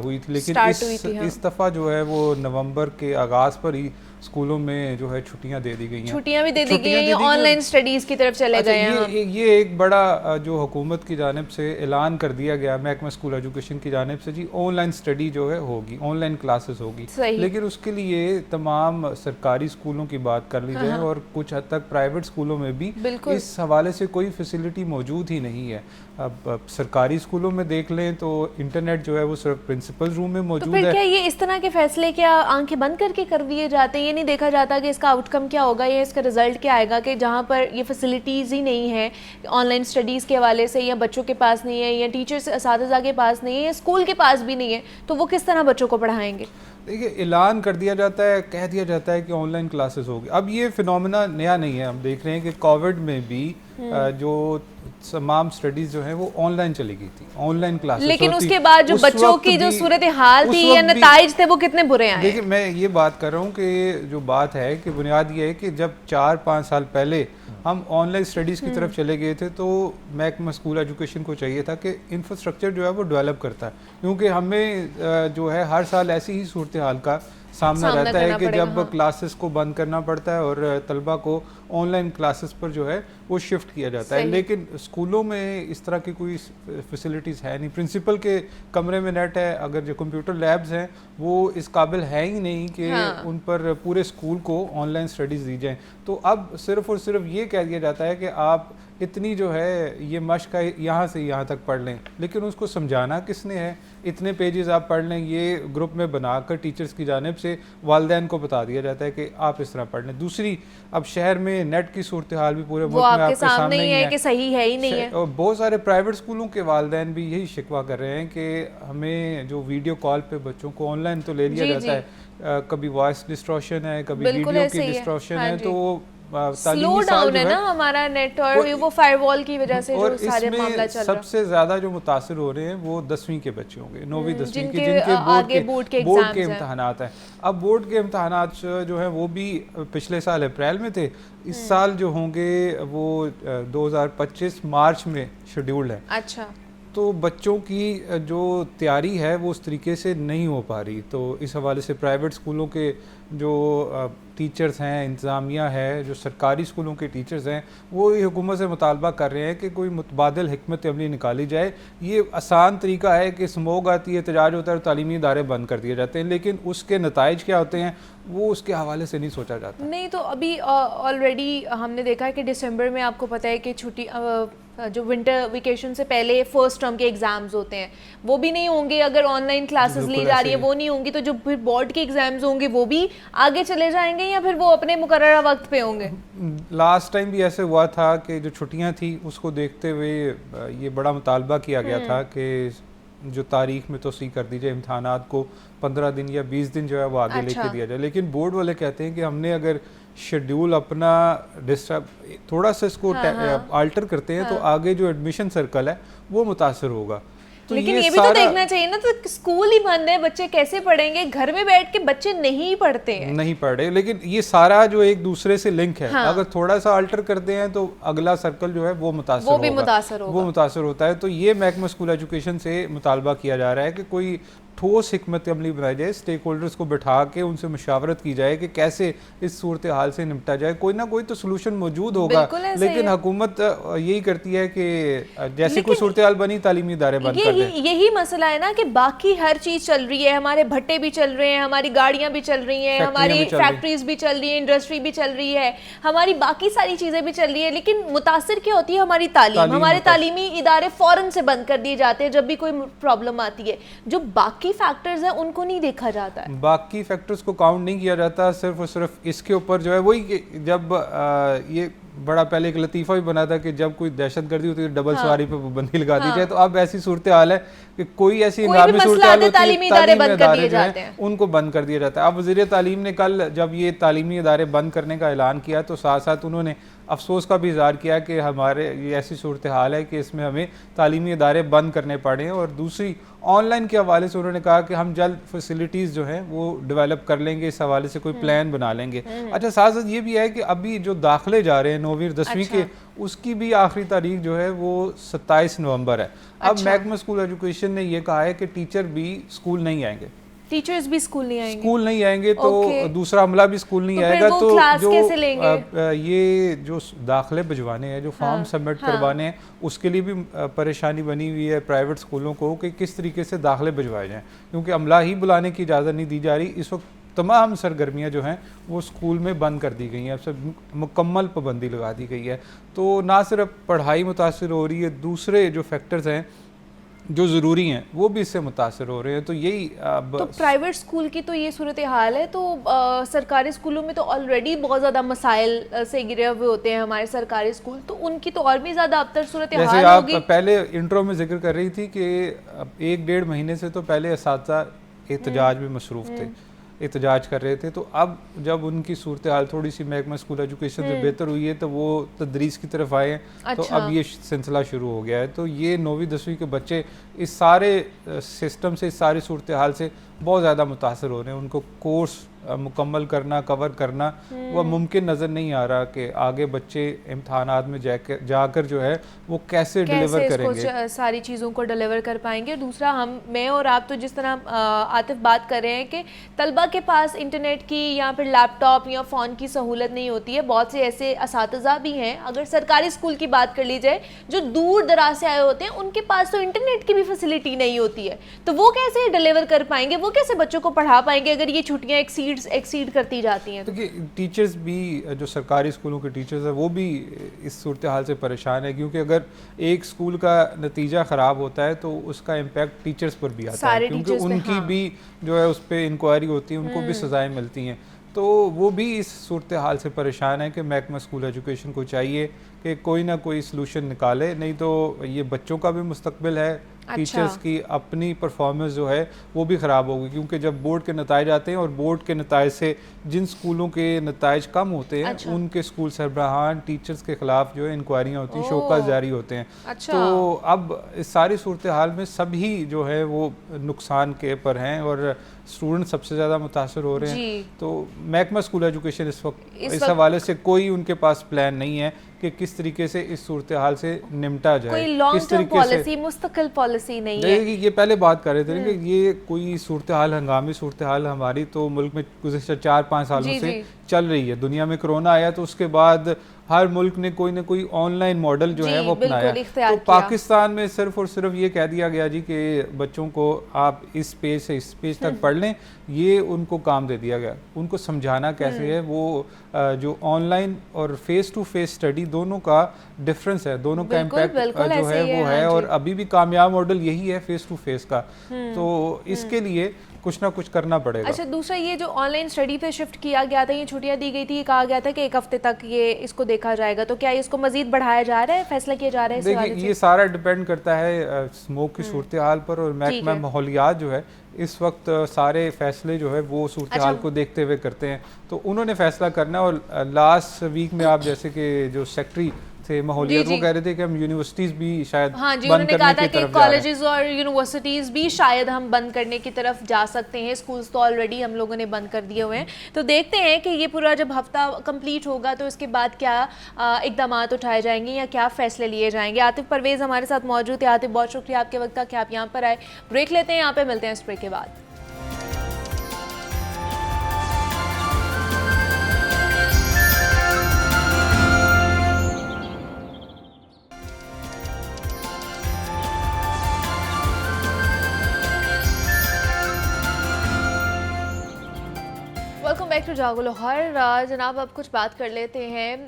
हुई थी, लेकिन इस दफ़ा जो है वो नवंबर के आगाज़ पर ही स्कूलों में जो है छुट्टियां दे दी गई हैं, छुट्टियां भी दे दी गई हैं, ऑनलाइन स्टडीज़ की तरफ चले गए हैं। ये एक बड़ा जो हुकूमत की जानिब से ऐलान कर दिया गया महकमा स्कूल एजुकेशन की जानिब से, जी ऑनलाइन स्टडी जो है होगी, ऑनलाइन क्लासेस होगी। लेकिन उसके लिए तमाम सरकारी स्कूलों की बात कर ली जाए और कुछ हद तक प्राइवेट स्कूलों में भी इस हवाले से कोई फैसिलिटी मौजूद ही नहीं है। अब सरकारी स्कूलों में देख लें तो इंटरनेट जो है वो सिर्फ प्रिंसिपल रूम में मौजूद है। तो फिर क्या ये इस तरह के फैसले क्या आंखें बंद करके कर दिए जाते हैं? ये नहीं देखा जाता कि इसका आउटकम क्या होगा या इसका रिजल्ट क्या आएगा, कि जहाँ पर ये फैसिलिटीज़ ही नहीं है ऑनलाइन स्टडीज़ के हवाले से, या बच्चों के पास नहीं है, या टीचर्स असातिज़ा के पास नहीं है, या स्कूल के पास भी नहीं है, तो वो किस तरह बच्चों को पढ़ाएंगे? देखिए, ऐलान कर दिया जाता है, कह दिया जाता है कि ऑनलाइन क्लासेस होगी। अब ये फिनोमेना नया नहीं है, हम देख रहे हैं कि कोविड में भी जो तमाम स्टडीज जो है वो ऑनलाइन चली गई थी, ऑनलाइन क्लासेस। लेकिन उसके बाद जो बच्चों की जो सूरत हाल थी या नताइज थे वो कितने बुरे आए। देखिए, मैं ये बात कर रहा हूँ कि जो बात है कि बुनियाद ये है कि जब 4-5 साल पहले हम ऑनलाइन स्टडीज़ की तरफ चले गए थे तो महकमा स्कूल एजुकेशन को चाहिए था कि इंफ्रास्ट्रक्चर जो है वो डेवलप करता है, क्योंकि हमें जो है हर साल ऐसी ही सूरत हाल का सामना रहता है करना कि पड़ेगा, जब हाँ। क्लासेस को बंद करना पड़ता है और तलबा को ऑनलाइन क्लासेस पर जो है वो शिफ्ट किया जाता है। सही। लेकिन स्कूलों में इस तरह की कोई फैसिलिटीज़ है नहीं। प्रिंसिपल के कमरे में नेट है, अगर जो कंप्यूटर लैब्स हैं वो इस काबिल है ही नहीं कि हाँ। उन पर पूरे स्कूल को ऑनलाइन स्टडीज़ दी जाएँ। तो अब सिर्फ़ और सिर्फ ये कह दिया जाता है कि आप इतनी जो है ये मश्क है यहाँ से यहाँ तक पढ़ लें, लेकिन उसको समझाना किसने है? इतने पेजेस आप पढ़ लें, ये ग्रुप में बनाकर टीचर्स की जानिब से वालिदैन को बता दिया जाता है कि आप इस तरह पढ़ लें। दूसरी, अब शहर में नेट की सूरत हाल भी पूरे वो मुल्क में आपके सामने ही है कि सही है ही नहीं है। और बहुत सारे प्राइवेट स्कूलों के वालिदैन भी यही शिकवा कर रहे हैं कि हमें जो वीडियो कॉल पे बच्चों को ऑनलाइन तो ले लिया जी, जाता है, कभी वॉइस डिस्टॉर्शन है, कभी बिल्कुल वीडियो ऐसे की ही है। डिस्टॉर्शन हाँ है, जी। तो स्लो तालीमी साल डाउन जो है ना हमारा नेट, और वो फायरवॉल की वजह से और जो सारे मामला इसमें चल रहा है। सबसे ज्यादा जो मुतासिर हो रहे हैं वो 10वीं के बच्चे होंगे, 9वीं 10वीं के, जिनके जिनके आगे बोर्ड के बोर्ड के एग्जाम्स हैं। इम्तहानात हैं। अब बोर्ड के इम्तहानात जो है वो भी पिछले साल अप्रैल में थे, इस साल जो होंगे वो 2025 मार्च में शेड्यूल्ड है। अच्छा, तो बच्चों की जो तैयारी है वो उस तरीके से नहीं हो पा रही। तो इस हवाले से प्राइवेट स्कूलों के जो टीचर्स हैं, इंतज़ामिया है, जो सरकारी स्कूलों के टीचर्स हैं, वो ये हुकूमत से मुतालबा कर रहे हैं कि कोई मुतबादिल हिकमत अमली निकाली जाए। ये आसान तरीका है कि स्मोक आती है, एहतजाज होता है, तालीमी इदारे बंद कर दिए जाते हैं, लेकिन उसके नताइज क्या होते हैं वो उसके हवाले से नहीं सोचा जाता। नहीं तो अभी ऑलरेडी हमने देखा है कि दिसंबर में आपको पता है कि छुट्टी जो विंटर वेकेशन से पहले फर्स्ट टर्म के एग्जाम्स होते हैं वो भी नहीं होंगे, अगर ऑनलाइन क्लासेस ली बिल्कुल जा रही है ऐसे ही। वो नहीं होंगी, तो जो फिर बोर्ड के एग्जाम्स होंगे वो भी आगे चले जाएंगे या फिर वो अपने मुकर्ररा वक्त पे होंगे? लास्ट टाइम भी ऐसे हुआ था कि जो छुट्टियां थी उसको देखते हुए ये बड़ा मुतालबा किया गया था कि जो तारीख में तोसी कर दी जाए, इम्तहानात को 15 दिन या 20 दिन जो है वो आगे अच्छा। लेके दिया जाए। लेकिन बोर्ड वाले कहते हैं कि हमने अगर शेड्यूल अपना डिस्टर्ब थोड़ा सा इसको आल्टर करते हैं तो आगे जो एडमिशन सर्कल है वो मुतासर होगा। तो लेकिन ये भी तो देखना चाहिए ना, तो स्कूल ही बंद है, बच्चे कैसे पढ़ेंगे? घर में बैठ के बच्चे नहीं पढ़ते हैं। नहीं पढ़े, लेकिन ये सारा जो एक दूसरे से लिंक है, हाँ। अगर थोड़ा सा अल्टर करते हैं तो अगला सर्कल जो है वो मुतासर वो भी होगा। मुतासर होगा। वो मुतासर होता है। तो ये महकमा स्कूल एजुकेशन से मुतालबा किया जा रहा है कि कोई ठोस हिकमत अमली बनाई जाए, स्टेक होल्डर्स को बैठा के उनसे मशावरत की जाए कि कैसे इस सूरत हाल से निपटा जाए। कोई ना कोई तो सोल्यूशन मौजूद होगा, बिल्कुल ऐसे ही लेकिन है। हुकूमत यही करती है कि जैसे कोई सूरत हाल बनी तालीमी इदारे बंद कर दें। यही मसला है ना कि बाकी हर चीज चल रही है, हमारे भट्टे भी चल रहे हैं, हमारी गाड़ियां भी चल रही हैं, फैक्ट्रियां हमारी भी चल रही हैं। फैक्ट्रीज भी चल रही है, इंडस्ट्री भी चल रही है, हमारी बाकी सारी चीजें भी चल रही है, लेकिन मुतासिर क्या होती है हमारी तालीम। हमारे मुतासिर। तालीमी इदारे फौरन से बंद कर दिए जाते हैं जब भी कोई प्रॉब्लम आती है। जो बाकी फैक्टर्स हैं उनको नहीं देखा जाता है। बाकी फैक्टर्स को काउंट नहीं किया जाता, सिर्फ और सिर्फ इसके ऊपर जो है वही कि जब ये बड़ा पहले एक लतीफ़ा भी बना था कि जब कोई दहशतगर्दी होती है तो डबल सवारी पे पाबंदी लगा दी जाए। तो अब ऐसी सूरत हाल है कि कोई ऐसी कोई भी नामी सूरत मसला हाल आते होती है, तालीमी इदारे तालीमी बंद कर इदारे दिए जो हैं, जाते हैं। उनको बंद कर दिया जाता है। अब वज़ीर तालीम ने कल जब ये तालीमी इदारे बंद करने का ऐलान किया तो साथ साथ उन्होंने अफसोस का भी इज़हार किया कि हमारे ये ऐसी सूरत हाल है कि इसमें हमें तालीमी इदारे बंद करने पड़े। और दूसरी ऑनलाइन के हवाले से उन्होंने कहा कि हम जल्द फैसिलिटीज़ जो हैं वो डेवलप कर लेंगे, इस हवाले से कोई प्लान बना लेंगे। अच्छा, साथ साथ ये भी है कि अभी जो दाखिले जा रहे हैं 9वीं 10वीं के, उसकी भी आखिरी तारीख जो है वो 27 नवंबर है। अब महकमा स्कूल एजुकेशन ने ये कहा है कि टीचर भी स्कूल नहीं आएंगे, टीचर्स भी स्कूल नहीं आएंगे। स्कूल नहीं आएंगे तो Okay. दूसरा अमला भी स्कूल नहीं तो फिर आएगा। वो तो क्लास जो कैसे लेंगे? ये जो दाखिले भिजवाने हैं, जो फॉर्म सबमिट करवाने हैं, उसके लिए भी परेशानी बनी हुई है प्राइवेट स्कूलों को कि किस तरीके से दाखिले भिजवाए जाएं, क्योंकि अमला ही बुलाने की इजाज़त नहीं दी जा रही। इस वक्त तमाम सरगर्मियाँ जो हैं वो स्कूल में बंद कर दी गई हैं, अब सब मुकम्मल पाबंदी लगा दी गई है। तो ना सिर्फ पढ़ाई मुतासर हो रही है, दूसरे जो फैक्टर्स हैं जो ज़रूरी हैं वो भी इससे मुतासर हो रहे हैं। तो यही तो प्राइवेट स्कूल की तो ये सूरत हाल है, तो सरकारी स्कूलों में तो ऑलरेडी बहुत ज़्यादा मसाइल से घिरे हुए होते हैं हमारे सरकारी स्कूल, तो उनकी तो और भी ज़्यादा अबतर सूरत जैसे हाल आप होगी। पहले इंट्रो में जिक्र कर रही थी कि 1-1.5 महीने से तो पहले असातिज़ा एहतजाज में मसरूफ़ थे, एहतजाज कर रहे थे। तो अब जब उनकी सूरत हाल थोड़ी सी महकमा स्कूल एजुकेशन से बेहतर हुई है तो वो तदरीस की तरफ आए हैं। तो अच्छा। अब ये सिलसिला शुरू हो गया है। तो ये 9वीं 10वीं के बच्चे इस सारे सिस्टम से, इस सारी सूरत हाल से बहुत ज़्यादा मुतासर हो रहे हैं। उनको कोर्स मुकम्मल करना, कवर करना वो मुमकिन नज़र नहीं आ रहा कि आगे बच्चे इम्तहानात में जाकर जो है वो कैसे डिलीवर करेंगे, सारी चीज़ों को डिलीवर कर पाएंगे। और दूसरा, मैं और आप तो जिस तरह आतिफ बात कर रहे हैं कि तलबा के पास इंटरनेट की या फिर लैपटॉप या फ़ोन की सहूलत नहीं होती है। बहुत से ऐसे असातिज़ा भी हैं, अगर सरकारी स्कूल की बात कर ली जाए, जो दूर दराज से आए होते हैं, उनके पास तो इंटरनेट की भी फैसिलिटी नहीं होती है। तो वो कैसे डिलीवर कर पाएंगे, वो कैसे बच्चों को पढ़ा पाएंगे अगर ये छुट्टियाँ एक्सीड करती जाती हैं? देखिए, टीचर्स भी, जो सरकारी स्कूलों के टीचर्स हैं वो भी इस सूरत हाल से परेशान है, क्योंकि अगर एक स्कूल का नतीजा ख़राब होता है तो उसका इम्पैक्ट टीचर्स पर भी आता है, क्योंकि उनकी भी जो है उस पर इंक्वायरी होती है, उनको भी सज़ाएं मिलती हैं। तो वो भी इस सूरत हाल से परेशान है कि महकमा स्कूल एजुकेशन को चाहिए कि कोई ना कोई सलूशन निकाले, नहीं तो ये बच्चों का भी मुस्तकबिल है, टीचर्स की अपनी परफॉर्मेंस जो है वो भी ख़राब होगी, क्योंकि जब बोर्ड के नताइज आते हैं और बोर्ड के नताइज से जिन स्कूलों के नताइज कम होते हैं उनके स्कूल सरबराहान टीचर्स के ख़िलाफ़ जो है इंक्वायरियाँ होती हैं, शोकस जारी होते हैं। तो अब इस सारी सूरत हाल में सभी जो है वो नुकसान के पर हैं और स्टूडेंट सबसे ज़्यादा मुतासर हो रहे हैं। तो महकमा स्कूल एजुकेशन इस वक्त इस हवाले से कोई उनके पास प्लान नहीं है कि किस तरीके से इस सूरत हाल से निपटा जाए, कोई लॉन्ग टर्म पॉलिसी, मुस्तकिल पॉलिसी नहीं है। ये पहले बात कर रहे थे कि ये कोई सूरत हाल, हंगामी सूरत हाल हमारी तो मुल्क में गुज़श्ता 4-5 सालों से चल रही है। दुनिया में कोरोना आया तो उसके बाद हर मुल्क ने कोई ना कोई ऑनलाइन मॉडल जो है वो अपनाया। तो पाकिस्तान में सिर्फ और सिर्फ ये कह दिया गया जी कि बच्चों को आप इस पेज से इस पेज तक पढ़ लें, ये उनको काम दे दिया गया। उनको समझाना कैसे है, वो जो ऑनलाइन और फेस टू फेस स्टडी दोनों का डिफरेंस है, दोनों का इम्पैक्ट जो है वो है, और अभी भी कामयाब मॉडल यही है फेस टू फेस का। तो इसके लिए कुछ ना कुछ करना पड़ेगा। अच्छा, दूसरा ये जो ऑनलाइन स्टडी पे शिफ्ट किया गया था, ये छुट्टियां दी गई थी, कहा गया था कि 1 हफ्ते तक ये इसको देखा जाएगा, तो क्या इसको मजीद बढ़ाया जा रहा है, फैसला किया जा रहा है? देखिए, ये सारा डिपेंड करता है स्मोक की सूरत हाल पर, और महकमा माहौलियात जो है इस वक्त सारे फैसले जो है वो सूरत हाल को देखते हुए करते हैं, तो उन्होंने फैसला करना। और लास्ट वीक में आप जैसे कि जो सेक्रेटरी थे माहौलियात, वो कह रहे थे कि हम यूनिवर्सिटीज़ भी शायद बंद करने की तरफ जा रहे हैं। कॉलेजेस और यूनिवर्सिटीज़ भी शायद हम बंद करने की तरफ जा सकते हैं। स्कूल्स तो ऑलरेडी हम लोगों ने बंद कर दिए हुए हैं। तो देखते हैं कि ये पूरा जब हफ्ता कंप्लीट होगा तो इसके बाद क्या इक़दामात उठाए जाएंगे या क्या फ़ैसले लिए जाएंगे। आतिफ परवेज़ हमारे साथ मौजूद है। आतिफ, बहुत शुक्रिया आपके वक्त का कि आप यहाँ पर आए। ब्रेक लेते हैं, यहाँ पर मिलते हैं इस ब्रेक के बाद। वेलकम बैक टू जागो लाहौर। जनाब, अब कुछ बात कर लेते हैं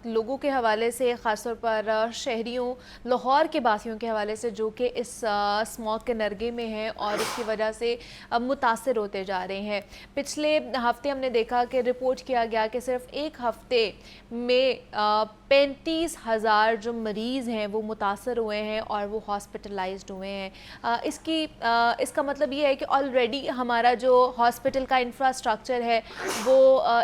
लोगों के हवाले से, ख़ासतौर पर शहरियों, लाहौर के बासियों के हवाले से, जो कि इस स्मॉग के नरगे में हैं और इसकी वजह से मुतासर होते जा रहे हैं। पिछले हफ्ते हमने देखा कि रिपोर्ट किया गया कि सिर्फ 1 हफ्ते में 35,000 जो मरीज़ हैं वो मुतासर हुए हैं और वो हॉस्पिटलाइज्ड हुए हैं। इसका मतलब ये है कि ऑलरेडी हमारा जो हॉस्पिटल का इंफ्रास्ट्रक्चर है वो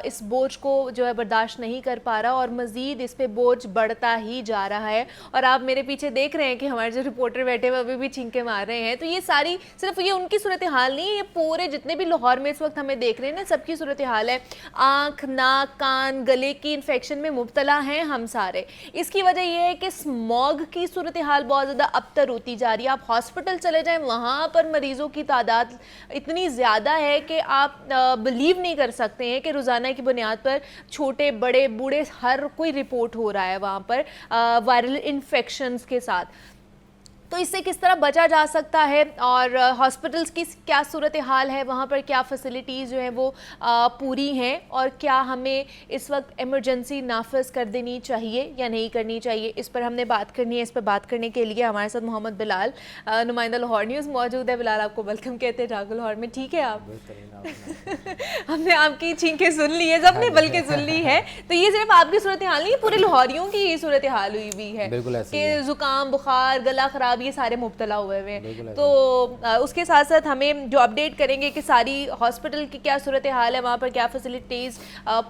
इस बोझ को जो है बर्दाश्त नहीं कर पा रहा और मज़ीद इस पे बोझ बढ़ता ही जा रहा है। और आप मेरे पीछे देख रहे हैं कि हमारे जो रिपोर्टर बैठे हुए अभी भी छींके मार रहे हैं। तो ये सारी सिर्फ ये उनकी सूरत हाल नहीं है, ये पूरे जितने भी लाहौर में इस वक्त हमें देख रहे हैं ना, सबकी सूरत हाल है। आँख, नाक, कान, गले की इन्फेक्शन में मुब्तला हैं हम सारे। इसकी वजह यह है कि स्मॉग की सूरत हाल बहुत ज़्यादा अबतर होती जा रही है। आप हॉस्पिटल चले जाएँ, वहाँ पर मरीज़ों की तादाद इतनी ज़्यादा है कि आप बिलीव नहीं कर सकते हैं कि रोज़ाना की बुनियाद पर छोटे बड़े बूढ़े हर कोई रिपोर्ट हो रहा है वहाँ पर वायरल इन्फेक्शंस के साथ। तो इससे किस तरह बचा जा सकता है और हॉस्पिटल्स की क्या सूरत हाल है, वहाँ पर क्या फैसिलिटीज़ जो हैं वो पूरी हैं, और क्या हमें इस वक्त इमरजेंसी नाफिज कर देनी चाहिए या नहीं करनी चाहिए, इस पर हमने बात करनी है। इस पर बात करने के लिए हमारे साथ मोहम्मद बिलाल, नुमाइंदा लाहौर न्यूज़ मौजूद है। बिलाल, आपको वेलकम कहते हैं जागो लाहौर में। ठीक है आप? हमने आपकी छींकें सुन ली है, सबने बल्कि सुन ली है। तो ये सिर्फ आपकी सूरत हाल नहीं, पूरे लाहौरियों की ये सूरत हाल हुई हुई है कि जुकाम, बुखार, गला खराब, अब ये सारे मुब्तला हुए हुए हैं। तो उसके साथ साथ हमें जो अपडेट करेंगे कि सारी हॉस्पिटल की क्या सूरत हाल है, वहाँ पर क्या फैसिलिटीज़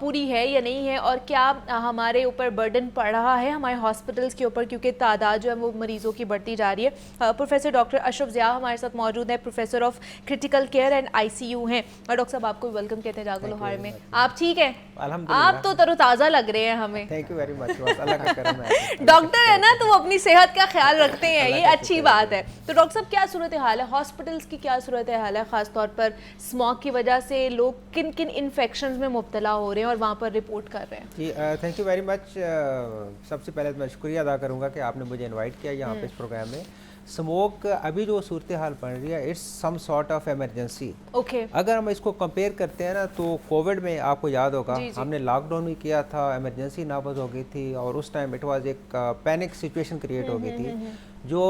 पूरी है या नहीं है, और क्या हमारे ऊपर बर्डन पड़ रहा है हमारे हॉस्पिटल्स के ऊपर, क्योंकि तादाद जो है वो मरीज़ों की बढ़ती जा रही है। प्रोफेसर डॉक्टर अशरफ ज़िया हमारे साथ मौजूद है, professor of critical care and ICU हैं। और डॉक्टर साहब आपको वेलकम कहते हैं जागो लोहार में। आप ठीक हैं? आप तो तरोताज़ा लग रहे हैं हमें। थैंक यू वेरी मच, अल्लाह का करम है। डॉक्टर है ना, तो वो अपनी सेहत का ख्याल रखते हैं, ये अच्छी बात है। तो डॉक्टर साहब क्या सूरत हाल है हॉस्पिटल्स की, क्या सूरत हाल है खास तौर पर स्मॉग की वजह से लोग किन किन इन्फेक्शंस में मुब्तला हो रहे हैं और वहाँ पर रिपोर्ट कर रहे हैं? जी थैंक यू वेरी मच। सबसे पहले तो मैं शुक्रिया अदा करूँगा कि आपने मुझे इनवाइट किया यहाँ पे इस प्रोग्राम में। स्मोक अभी जो सूरत हाल बन रही है, it's some sort of emergency. Okay, अगर हम इसको कंपेयर करते हैं ना, तो कोविड में आपको याद होगा जी, जी। हमने लॉकडाउन भी किया था, एमरजेंसी नाफज हो गई थी और उस टाइम इट वाज एक पैनिक सिचुएशन क्रिएट हो गई थी। जो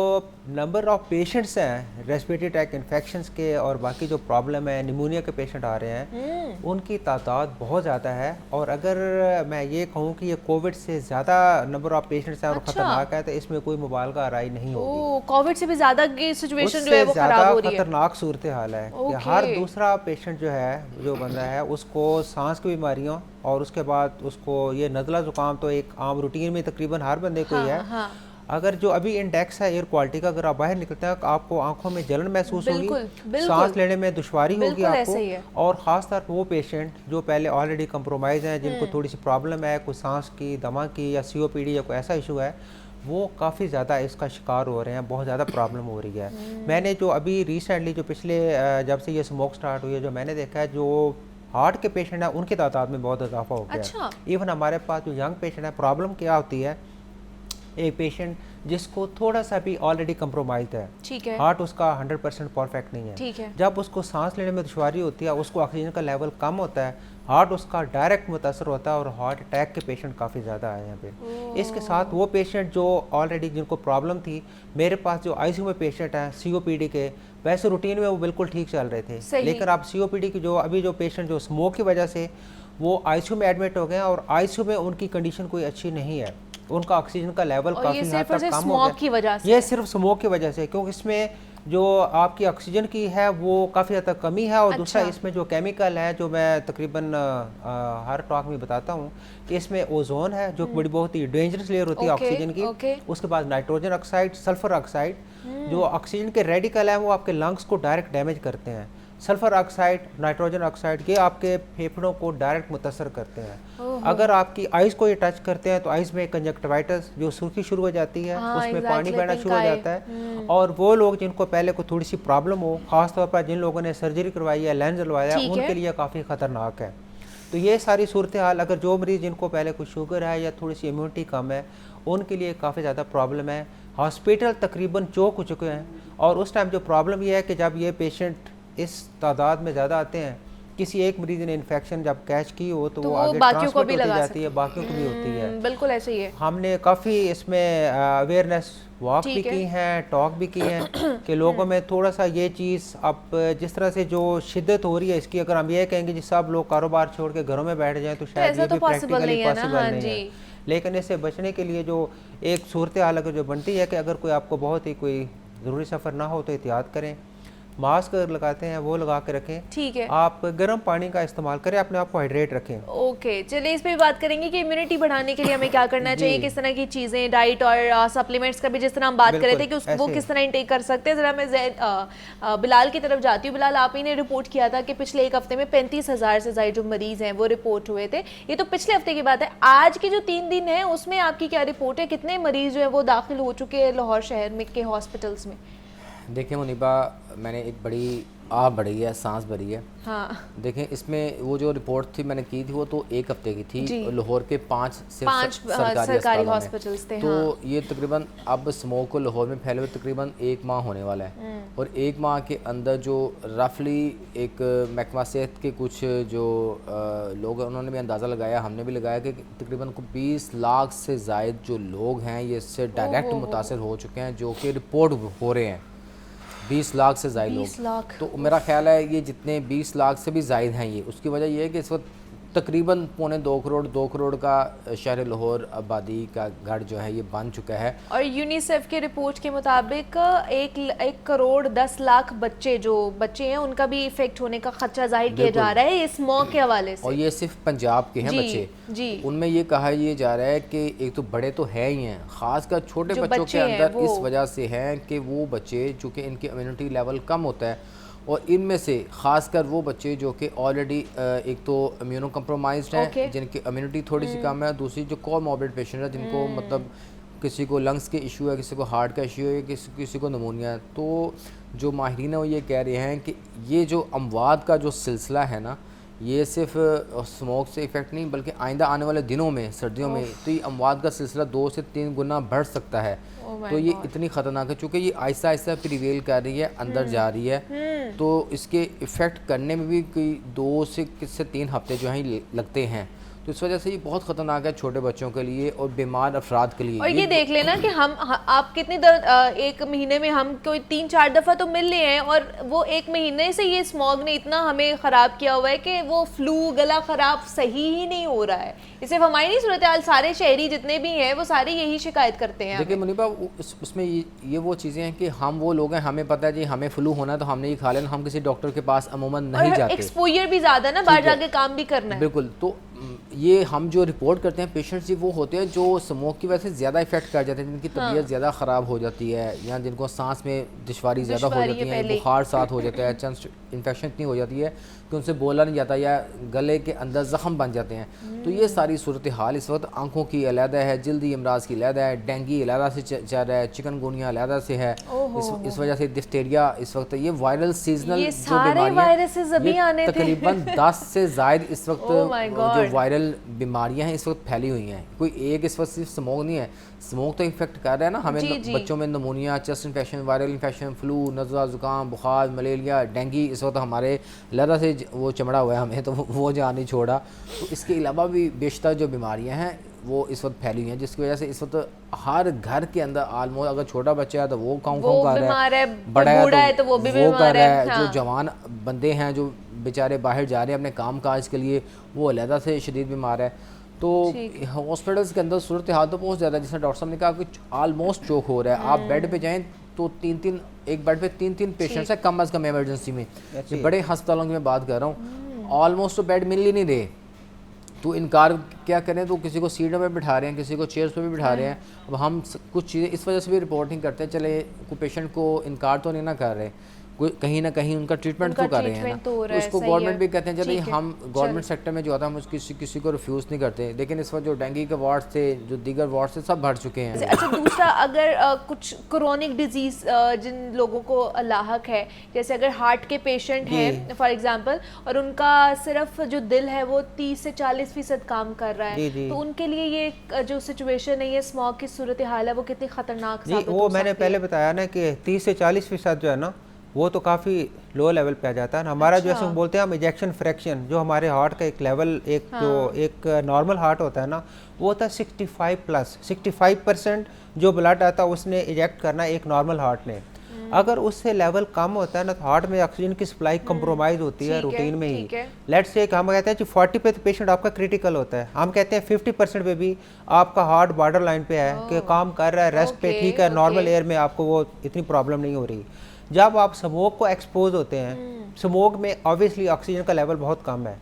नंबर ऑफ पेशेंट्स हैं रेस्पिरेटरी ट्रैक इन्फेक्शंस के और बाकी जो प्रॉब्लम है निमोनिया के पेशेंट आ रहे हैं, उनकी तादाद बहुत ज़्यादा है। और अगर मैं ये कहूँ कि ये कोविड से ज़्यादा नंबर ऑफ पेशेंट्स हैं और अच्छा। ख़तरनाक है, तो इसमें कोई मुबालगा आराई नहीं होगी। कोविड से भी ज्यादा की सिचुएशन जो है वो उससे खराब हो ज़्यादा रही है। खतरनाक सूरत हाल है कि ओके। हर दूसरा पेशेंट जो है, जो बंदा है, उसको सांस की बीमारियों और उसके बाद उसको ये नज़ला ज़ुकाम तो एक आम रूटीन में तकरीबन हर बंदे को ही है। हाँ, अगर जो अभी इंडेक्स है एयर क्वालिटी का, अगर आप बाहर निकलते हैं आपको आंखों में जलन महसूस होगी, बिल्कुल। सांस लेने में दुश्वारी होगी बिल्कुल ऐसे ही है। आपको। और ख़ास तौर पर वो पेशेंट जो पहले ऑलरेडी कंप्रोमाइज़ हैं, जिनको थोड़ी सी प्रॉब्लम है, कोई सांस की, दमा की या COPD या कोई ऐसा इशू है, वो काफ़ी ज़्यादा इसका शिकार हो रहे हैं, बहुत ज़्यादा प्रॉब्लम हो रही है। मैंने जो अभी रिसेंटली जो पिछले जब से ये स्मोक स्टार्ट हुई है, जो मैंने देखा है, जो हार्ट के पेशेंट हैं उनकी तादाद में बहुत इजाफा हो गया अच्छा। है। इवन हमारे पास जो यंग पेशेंट है, प्रॉब्लम क्या होती है, एक पेशेंट जिसको थोड़ा सा भी ऑलरेडी कंप्रोमाइज्ड है, ठीक है, हार्ट उसका 100% परफेक्ट नहीं है, ठीक है। जब उसको सांस लेने में दुश्वारी होती है, उसको ऑक्सीजन का लेवल कम होता है, हार्ट उसका डायरेक्ट मुतासर होता है और हार्ट अटैक के पेशेंट काफ़ी ज़्यादा आए यहाँ पे। इसके साथ वो पेशेंट जो ऑलरेडी जिनको प्रॉब्लम थी, मेरे पास जो ICU में पेशेंट हैं COPD के, वैसे रूटीन में वो बिल्कुल ठीक चल रहे थे, लेकिन अब COPD की जो अभी जो पेशेंट जो स्मोक की वजह से वो ICU में एडमिट हो गए हैं और ICU में उनकी कंडीशन कोई अच्छी नहीं है, उनका ऑक्सीजन का लेवल काफ़ी हद तक कम हो गया। ये सिर्फ स्मोक की वजह से, क्योंकि इसमें जो आपकी ऑक्सीजन की है वो काफ़ी हद तक कमी है। और दूसरा इसमें जो केमिकल है, जो मैं तकरीबन हर टॉक में बताता हूँ कि इसमें ओजोन है, जो बड़ी बहुत ही डेंजरस लेयर होती है ऑक्सीजन की। उसके बाद नाइट्रोजन ऑक्साइड, सल्फर ऑक्साइड, जो ऑक्सीजन के रेडिकल हैं वो आपके लंग्स को डायरेक्ट डैमेज करते हैं। सल्फर ऑक्साइड, नाइट्रोजन ऑक्साइड, ये आपके फेफड़ों को डायरेक्ट मुतासर करते हैं। अगर आपकी आइज़ को ये टच करते हैं तो आइज़ में कंजक्टिवाइटिस, जो सुर्खी शुरू हो जाती है, उसमें पानी बहना शुरू हो जाता है। और वो लोग जिनको पहले को थोड़ी सी प्रॉब्लम हो, ख़ासतौर पर जिन लोगों ने सर्जरी करवाई है, लेंस लगवाया है, उनके लिए काफ़ी ख़तरनाक है। तो ये सारी सूरत हाल, अगर जो मरीज़ जिनको पहले कुछ शुगर है या थोड़ी सी इम्यूनिटी कम है, उनके लिए काफ़ी ज़्यादा प्रॉब्लम है। हॉस्पिटल तकरीबन चौक हो चुके हैं। और उस टाइम जो प्रॉब्लम ये है कि जब ये पेशेंट इस तादाद में ज़्यादा आते हैं, किसी एक मरीज ने इन्फेक्शन जब कैच की हो तो वो आगे बाकियों को भी ट्रांसमिट होती लगा जाती है, बाकियों को भी होती है। बिल्कुल ऐसे ही है। हमने काफ़ी इसमें अवेयरनेस वॉक भी की हैं, टॉक भी की हैं कि लोगों में थोड़ा सा ये चीज़, अब जिस तरह से जो शिद्दत हो रही है इसकी, अगर हम ये कहेंगे जी सब लोग कारोबार छोड़ के घरों में बैठ जाएं तो शायद ये भी प्रैक्टिकली पॉसिबल नहीं है। लेकिन इससे बचने के लिए जो एक सूरत हाल अगर जो बनती है कि अगर कोई आपको बहुत ही कोई ज़रूरी सफ़र ना हो तो एहतियात करें, मास्क अगर लगाते हैं वो लगा के रखें, ठीक है, आप गर्म पानी का इस्तेमाल करें, अपने आप को हाइड्रेट रखें। ओके, चलिए इस पे भी बात करेंगे कि इम्यूनिटी बढ़ाने के लिए हमें क्या करना चाहिए, किस तरह की चीज़ें, डाइट और सप्लीमेंट्स का भी जिस तरह हम बात कर रहे थे कि वो किस तरह इंटेक कर सकते हैं। ज़रा मैं बिलाल की तरफ जाती हूँ। बिलाल, आप ही ने रिपोर्ट किया था कि पिछले एक हफ्ते में 35,000 से ज़्यादा जो मरीज़ हैं वो रिपोर्ट हुए थे। ये तो पिछले हफ्ते की बात है। आज के जो 3 दिन है उसमें आपकी क्या रिपोर्ट है, कितने मरीज़ जो है वो दाखिल हो चुके हैं लाहौर शहर में के हॉस्पिटल्स में? देखें मुनीबा, मैंने एक बड़ी आह भरी है, सांस भरी है। हाँ। देखें इसमें वो जो रिपोर्ट थी मैंने की थी वो तो एक हफ्ते की थी, लाहौर के 5 सरकारी हॉस्पिटल्स थे। तो हाँ। ये तकरीबन अब स्मोक को लाहौर में फैले हुए तकरीबन 1 माह होने वाला है। और 1 माह के अंदर जो रफली एक महकमा सेहत के कुछ जो लोग हैं उन्होंने भी अंदाज़ा लगाया, हमने भी लगाया कि तकरीबन 20 लाख से ज़ायद जो लोग हैं ये इससे डायरेक्ट मुतासर हो चुके हैं, जो कि रिपोर्ट हो रहे हैं। 20 लाख से ज़ायद लोग। तो मेरा ख्याल है ये जितने 20 लाख से भी ज़ायद हैं, ये उसकी वजह ये है कि इस वक्त तकरीबन 2.25 करोड़ का शहर लाहौर आबादी का घर जो है ये बन चुका है। और यूनिसेफ के रिपोर्ट के मुताबिक 1.10 करोड़ बच्चे जो बच्चे हैं उनका भी इफेक्ट होने का खदशा जाहिर किया जा रहा है इस मौके के हवाले से। और ये सिर्फ पंजाब के हैं बच्चे जी। उनमें ये कहा ये जा रहा है कि एक तो बड़े तो है ही हैं, खासकर छोटे बच्चों के अंदर इस वजह से हैं कि वो बच्चे चूँकि इनके इम्यूनिटी लेवल कम होता है और इनमें से खासकर वो बच्चे जो कि ऑलरेडी एक तो इम्यूनो कम्प्रोमाइज्ड हैं, जिनकी इम्यूनिटी थोड़ी सी कम है, दूसरी जो कोमॉर्बिड पेशेंट है जिनको मतलब किसी को लंग्स के इशू है, किसी को हार्ट का इशू है, किसी को नमूनिया है। तो जो माहिरीन है वो ये कह रहे हैं कि ये जो अमवात का जो सिलसिला है ना, ये सिर्फ स्मोक से इफ़ेक्ट नहीं बल्कि आइंदा आने वाले दिनों में सर्दियों में तो ये अमवात का सिलसिला 2 से 3 गुना बढ़ सकता है। तो ये इतनी ख़तरनाक है चूँकि ये आहिस्ता आहिस्ता प्रिवेल कर रही है, अंदर जा रही है, तो इसके इफ़ेक्ट करने में भी कोई 2 से 3 हफ्ते जो हैं लगते हैं। तो इस वजह से ये बहुत ख़तरनाक है छोटे बच्चों के लिए और बीमार अफराद के लिए। और ये देख लेना कि आप कितनी एक महीने में हम कोई 3-4 दफ़ा तो मिल रहे हैं और वो एक महीने से ये स्मॉग ने इतना हमें ख़राब किया हुआ है कि वो फ्लू गला ख़राब सही ही नहीं हो रहा है। इसे हमारी नहीं सूरत हाल, सारे शहरी जितने भी हैं वो सारे यही शिकायत करते हैं। देखिए मुनीबा उसमें ये वो चीज़ें हैं कि हम वो लोग हैं, हमें पता है जी हमें फ्लू होना है तो हमने ये खा लेना, हम किसी डॉक्टर के पास अमूमन नहीं जाते। एक्सपोजर भी ज़्यादा ना, बाहर जाके काम भी करना है। बिल्कुल। तो ये हम जो रिपोर्ट करते हैं पेशेंट्स जी वो होते हैं जो स्मोक की वजह से ज़्यादा इफेक्ट कर जाते हैं, जिनकी तबीयत ज़्यादा ख़राब हो जाती है या जिनको सांस में दुश्वारी ज़्यादा हो जाती है, बुखार साथ हो जाता है, चेस्ट इन्फेक्शन इतनी हो जाती है कि उनसे बोला नहीं जाता या गले के अंदर ज़ख़म बन जाते हैं। तो ये सारी सूरत हाल इस वक्त आँखों की अलहदा है, जल्दी अमराज की अलहदा है, डेंगू अलहदा से चल रहा है, चिकनगुनिया अलहदा से है, इस वजह से डिफ्थीरिया इस वक्त ये वायरल सीजनल जो बीमारियाँ तकरीबन 10 से ज़ायद इस वक्त जो वायरल बीमारियां हैं इस वक्त फैली हुई हैं। कोई एक इस वक्त सिर्फ स्मोक नहीं है, स्मोक तो इफेक्ट कर रहा है ना हमें बच्चों में नमूनिया, chest infection, viral infection, flu, नज़ला, ज़ुकाम, बुखार, मलेरिया, डेंगू इस वक्त हमारे लदा से वो चमड़ा हुआ है हमें, तो वो जान नहीं छोड़ा। तो इसके अलावा भी बेशतर जो बीमारियाँ हैं वो इस वक्त फैली हुई हैं, जिसकी वजह से इस वक्त हर घर के अंदर आलमोस्ट अगर छोटा बच्चा है तो वो काउं कर रहा है, बड़ा है तो वो भी बीमार है, जो जवान बंदे हैं जो बेचारे बाहर जा रहे हैं अपने काम काज के लिए वो अलहदा से शदीद बीमार है। तो हॉस्पिटल्स के अंदर सूरत हाल तो बहुत ज़्यादा, जिसने डॉक्टर साहब ने कहा कि आलमोस्ट चोक हो रहा है। आप बेड पे जाएं तो 3-3 एक बेड पे 3-3 पेशेंट्स हैं कम अज़ कम इमरजेंसी में। बड़े अस्पतालों की मैं बात कर रहा हूँ, ऑलमोस्ट तो बेड मिल ही नहीं रहे। तो इनकार क्या करें, तो किसी को सीटों पे बिठा रहे हैं, किसी को चेयर्स पे भी बिठा रहे हैं। अब हम कुछ चीज़ें इस वजह से भी रिपोर्टिंग करते हैं, चले कोई पेशेंट को इनकार तो नहीं ना कर रहे, कहीं ना कहीं उनका ट्रीटमेंट तो कर रहे हैं ना, तो उसको गवर्नमेंट भी कहते हैं चलिए हम गवर्नमेंट सेक्टर में जो आता है हम किसी को रिफ्यूज़ नहीं करते। लेकिन इस वक्त जो डेंगू के वार्ड थे, जो दीगर वार्ड थे, सब भर चुके हैं। अच्छा, दूसरा अगर कुछ क्रोनिक डिजीज़ जिन लोगों को लाहक है, जैसे अगर हार्ट के पेशेंट हैं फॉर एग्जांपल और उनका सिर्फ जो दिल है वो 30 से 40% काम कर रहा है, तो उनके लिए ये जो सिचुएशन है, ये स्मॉग की सूरत हाल है, वो कितनी ख़तरनाक साबित हो सकती है? वो मैंने पहले बताया ना कि 30 से 40% जो है ना वो तो काफ़ी लो लेवल पे आ जाता है। हमारा जो ऐसे बोलते हैं हम इजेक्शन फ्रैक्शन, जो हमारे हार्ट का एक लेवल जो एक नॉर्मल हार्ट होता है ना, वो होता है 65+। 65% जो ब्लड आता है उसने इजेक्ट करना है एक नॉर्मल हार्ट ने। अगर उससे लेवल कम होता है ना तो हार्ट में ऑक्सीजन की सप्लाई कंप्रोमाइज होती है रूटीन में ही। लेट्स से हम कहते हैं कि 40 पे तो पेशेंट आपका क्रिटिकल होता है, हम कहते हैं 50% पे भी आपका हार्ट बॉर्डर लाइन पे है कि काम कर रहा है, रेस्ट पे ठीक है, नॉर्मल एयर में आपको वो इतनी प्रॉब्लम नहीं हो रही। जब आप स्मोक को एक्सपोज होते हैं, स्मोक में ऑब्वियसली ऑक्सीजन का लेवल बहुत कम है,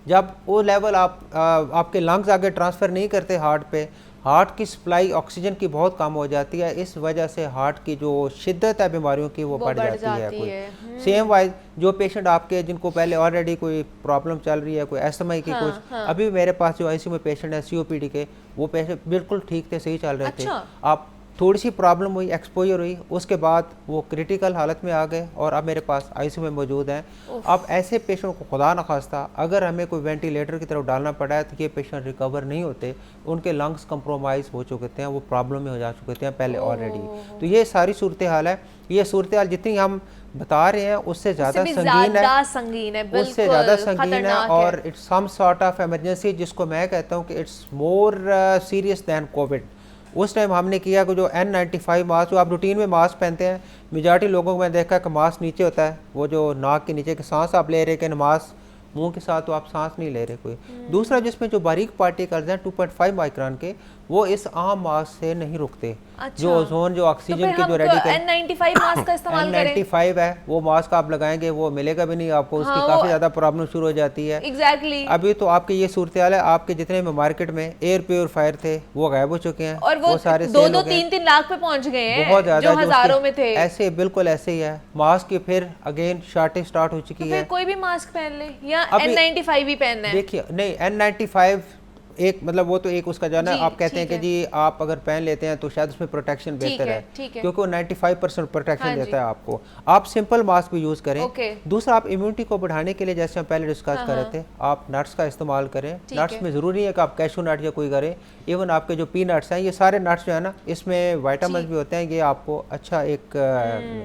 जब वो लेवल आपके लंग्स आगे ट्रांसफ़र नहीं करते हार्ट पे, हार्ट की सप्लाई ऑक्सीजन की बहुत कम हो जाती है। इस वजह से हार्ट की जो शिद्दत है बीमारियों की वो बढ़ जाती है। कोई सेम वाइज जो पेशेंट आपके जिनको पहले ऑलरेडी कोई प्रॉब्लम चल रही है, कोई एस्थमा की कुछ, अभी मेरे पास जो आईसीयू में पेशेंट है COPD के, वो पेशेंट बिल्कुल ठीक थे, सही चल रहे थे। आप थोड़ी सी प्रॉब्लम हुई, एक्सपोजर हुई, उसके बाद वो क्रिटिकल हालत में आ गए और अब मेरे पास आईसीयू में मौजूद हैं। अब ऐसे पेशेंट को खुदा न खास्ता अगर हमें कोई वेंटिलेटर की तरफ डालना पड़ा है तो ये पेशेंट रिकवर नहीं होते, उनके लंग्स कंप्रोमाइज़ हो चुके थे, वो प्रॉब्लम में हो जा चुके थे पहले ऑलरेडी। तो ये सारी सूरत हाल है। ये सूरत हाल जितनी हम बता रहे हैं उससे ज़्यादा संगीन है, उससे ज़्यादा संगीन है और it's some sort of emergency, जिसको मैं कहता हूँ कि it's more serious than Covid. उस टाइम हमने किया कि जो N95 मास्क, जो आप रूटीन में मास्क पहनते हैं, मेजॉरिटी लोगों को मैं देखा कि मास्क नीचे होता है, वो जो नाक के नीचे के सांस आप ले रहे हैं, मास्क मुंह के साथ तो आप सांस नहीं ले रहे कोई। दूसरा, जिसमें जो बारीक पार्टिकल्स हैं 2.5 माइक्रोन के, वो इस आम मास्क से नहीं रुकते। अच्छा। जो ओजोन, जो ऑक्सीजन के जो रेडिकल N95 मास्क का इस्तेमाल करें। N95 है, वो मास्क आप लगाएंगे वो मिलेगा भी नहीं आपको, उसकी काफी ज्यादा प्रॉब्लम शुरू हो जाती है। एग्जैक्टली। अभी तो आपके ये सूरत हाल है, आपके जितने भी मार्केट में एयर प्योरीफायर थे वो गायब हो चुके हैं, और वो सारे 2-3 लाख पे पहुंच गए हैं, बहुत ज्यादा, जो हजारों में थे। ऐसे बिल्कुल ऐसे ही है। मास्क की फिर अगेन शॉर्टेज स्टार्ट हो चुकी तो है। फिर कोई भी मास्क पहन ले या अभी N95 ही पहनना है? देखिए नहीं, N95 एक मतलब वो तो एक उसका जो है ना, आप कहते हैं कि जी आप अगर पहन लेते हैं तो शायद उसमें प्रोटेक्शन बेहतर है, क्योंकि वो 95% प्रोटेक्शन देता है आपको। आप सिंपल मास्क भी यूज करें। दूसरा, आप इम्यूनिटी को बढ़ाने के लिए, जैसे हम पहले डिस्कस कर रहे थे, आप नट्स का इस्तेमाल करें। नट्स में जरूरी है कि आप कैशू नट या कोई करें, इवन आपके जो पीनट्स हैं, ये सारे नट्स जो है ना, इसमें वाइटामिन भी होते हैं, ये आपको अच्छा एक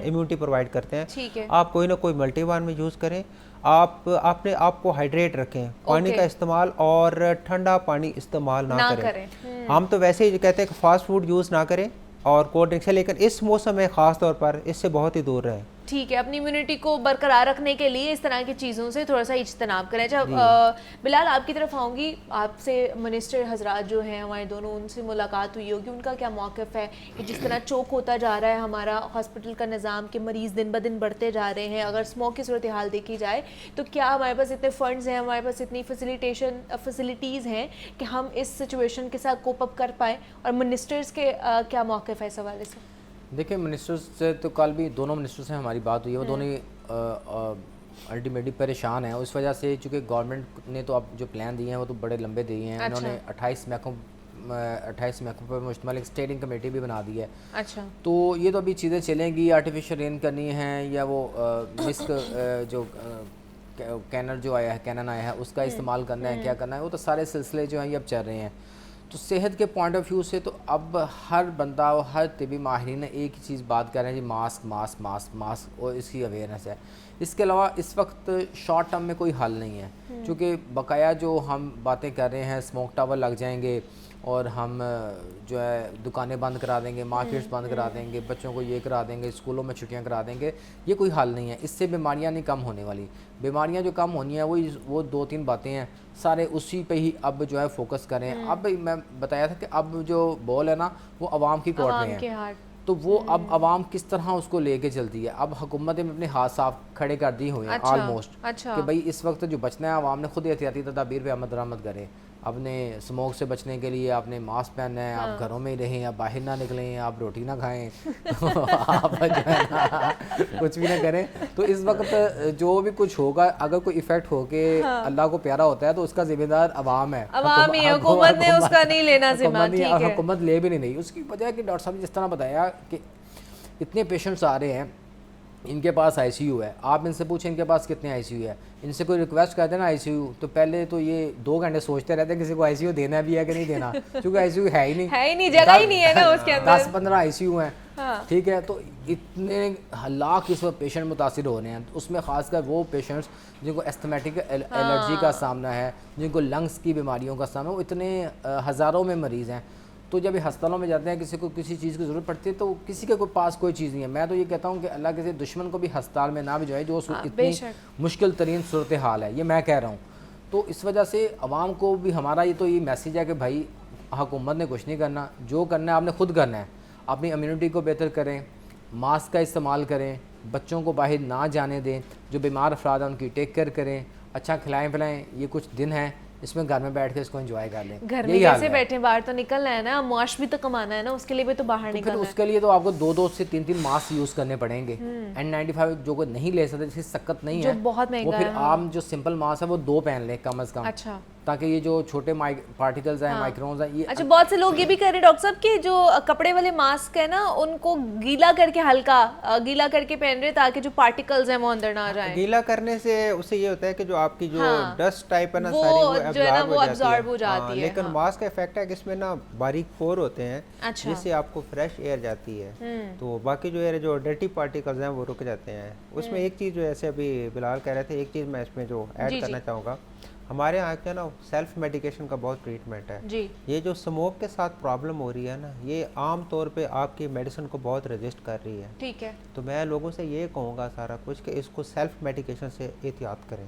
इम्यूनिटी प्रोवाइड करते हैं। आप कोई ना कोई मल्टीवान में यूज करें। आपने आपको हाइड्रेट रखें, पानी का इस्तेमाल और ठंडा पानी इस्तेमाल ना करें। हम तो वैसे ही कहते हैं कि फास्ट फूड यूज़ ना करें और कोल्ड ड्रिंक्स है, लेकिन इस मौसम में ख़ास तौर पर इससे बहुत ही दूर रहें। ठीक है, अपनी इम्यूनिटी को बरकरार रखने के लिए इस तरह की चीज़ों से थोड़ा सा इज्तनाब करें। जब बिलाल आपकी तरफ आऊँगी, आपसे मिनिस्टर हजरात जो हैं हमारे दोनों, उनसे मुलाकात हुई होगी, उनका क्या मौक़िफ़ है कि जिस तरह चोक होता जा रहा है हमारा हॉस्पिटल का निज़ाम, के मरीज़ दिन ब दिन बढ़ते जा रहे हैं। अगर स्मोक की सूरत हाल देखी जाए तो क्या हमारे पास इतने फ़ंड्स हैं, हमारे पास इतनी फैसिलिटीज़ हैं कि हम इस सिचुएशन के साथ कोप अप कर पाएँ, और मिनिस्टर्स के क्या मौक़िफ़ है इस हवाले से? देखिए, मिनिस्टर्स से तो कल भी दोनों मिनिस्टर से हमारी बात हुई है, वो दोनों अल्टीमेटली परेशान हैं उस वजह से, चूँकि गवर्नमेंट ने तो अब जो प्लान दिए हैं वो तो बड़े लंबे दिए हैं। अच्छा। उन्होंने 28 महकमों पर मुश्तमिल एक स्टेयरिंग कमेटी भी बना दी है। अच्छा। तो ये तो अभी चीज़ें चलेंगी, आर्टिफिशियल रेन करनी है या वो मिस्क जो कैनन जो आया है, कैनन आया है, उसका इस्तेमाल करना है, क्या करना है, वो तो सारे सिलसिले जो हैं ये अब चल रहे हैं। तो सेहत के पॉइंट ऑफ व्यू से तो अब हर बंदा और हर तिबी माहिरीन ने एक ही चीज़ बात कर रहे हैं जी, मास्क मास्क मास्क मास्क, और इसकी अवेयरनेस है। इसके अलावा इस वक्त शॉर्ट टर्म में कोई हल नहीं है, क्योंकि बकाया जो हम बातें कर रहे हैं, स्मोक टावर लग जाएंगे और हम जो है दुकानें बंद करा देंगे, मार्केट्स बंद करा देंगे, बच्चों को ये करा देंगे, स्कूलों में छुट्टियां करा देंगे, ये कोई हल नहीं है। इससे बीमारियां नहीं कम होने वाली। बीमारियां जो कम होनी है वो 2-3 बातें हैं, सारे उसी पे ही अब जो है फोकस करें। अब मैं बताया था कि अब जो बॉल है ना वो अवाम की कोर्ट में है, तो वो अब अवाम किस तरह उसको लेके चलती है। अब हुकूमत ने अपने हाथ साफ खड़े कर दिए हुए हैं ऑलमोस्ट। कि भाई इस वक्त जो बचना है, अवाम ने खुद एहतियाती तदाबीर पे अमल दरामद करें। अपने स्मोक से बचने के लिए आपने मास्क पहनना है, आप घरों में ही रहें, आप बाहर ना निकलें, आप रोटी ना खाएं आप जो है ना कुछ भी ना करें। तो इस वक्त जो भी कुछ होगा, अगर कोई इफेक्ट हो के अल्लाह को प्यारा होता है तो उसका जिम्मेदार अवाम है, हुकूमत ने उसका नहीं लेना जिम्मेदार। हुकूमत ले भी नहीं। उसकी वजह कि डॉक्टर साहब ने जिस तरह बताया कि इतने पेशेंट्स आ रहे हैं, इनके पास आईसीयू है, आप इनसे पूछें इनके पास कितने आईसीयू है, इनसे कोई रिक्वेस्ट करते हैं ना आईसीयू, तो पहले तो ये 2 घंटे सोचते रहते हैं किसी को आईसीयू देना भी है कि नहीं देना, क्योंकि आईसीयू है ही नहीं, जगह ही नहीं है ना उसके अंदर। 10-15 आईसीयू हैं। ठीक है, तो इतने लाख इस वक्त पेशेंट मुतासिर हो रहे हैं। उसमें खासकर वो पेशेंट्स जिनको एस्थमेटिक एलर्जी का सामना है, जिनको लंग्स की बीमारियों का सामना, वो इतने हज़ारों में मरीज़ हैं। तो जब ये अस्पतालों में जाते हैं, किसी को किसी चीज़ की ज़रूरत पड़ती है तो किसी के पास कोई चीज़ नहीं है। मैं तो ये कहता हूँ कि अल्लाह किसी दुश्मन को भी अस्पताल में ना भिजवाए जो इतनी मुश्किल तरीन सूरत हाल है, ये मैं कह रहा हूँ। तो इस वजह से अवाम को भी हमारा ये मैसेज है कि भाई हुकूमत ने कुछ नहीं करना, जो करना है आपने खुद करना है। अपनी इम्यूनिटी को बेहतर करें, मास्क का इस्तेमाल करें, बच्चों को बाहर ना जाने दें, जो बीमार अफराद हैं उनकी टेक केयर करें, अच्छा खिलाएँ पिलाएँ। ये कुछ दिन हैं, इसमें घर में बैठ के इसको एंजॉय कर लें। घर में कैसे बैठे, बाहर तो निकलना है ना, माश भी तो कमाना है ना, उसके लिए भी तो बाहर निकलना है। उसके लिए तो आपको 2-2 से 3-3 मास्क यूज करने पड़ेंगे। N95 जो कोई नहीं ले सकते, जिसकी सख्त नहीं है, बहुत महंगा वो फिर आम जो सिंपल मास्क है वो 2 पहन लें कम अज कम। अच्छा, ताकि ये जो छोटे पार्टिकल्स हैं, माइक्रोन्स हैं, ये अच्छा। बहुत से लोग ये भी कह रहे हैं डॉक्टर साहब कि जो कपड़े वाले मास्क है ना, उनको गीला करके, हल्का गीला करके पहन रहे ताकि जो पार्टिकल्स हैं वो अंदर ना जाएं। गीला करने से उससे ये होता है कि जो आपकी जो डस्ट टाइप है ना, वो सारी वो अब्सॉर्ब हो जाती है। लेकिन मास्क का इफेक्ट है कि इसमें ना बारीक पोर होते हैं, जिससे आपको फ्रेश एयर जाती है, तो बाकी जो एयर जो डर्टी पार्टिकल्स हैं वो रुक जाते हैं उसमें। एक चीज़ जो ऐसे अभी बिलाल कह रहे थे, एक चीज़ मैं इसमें जो ऐड करना चाहूँगा, हमारे यहाँ क्या ना सेल्फ मेडिकेशन का बहुत ट्रीटमेंट है जी। ये जो स्मोक के साथ प्रॉब्लम हो रही है ना, ये आम तौर पे आपकी मेडिसिन को बहुत रेजिस्ट कर रही है। ठीक है, तो मैं लोगों से ये कहूँगा सारा कुछ कि इसको सेल्फ मेडिकेशन से एहतियात करें।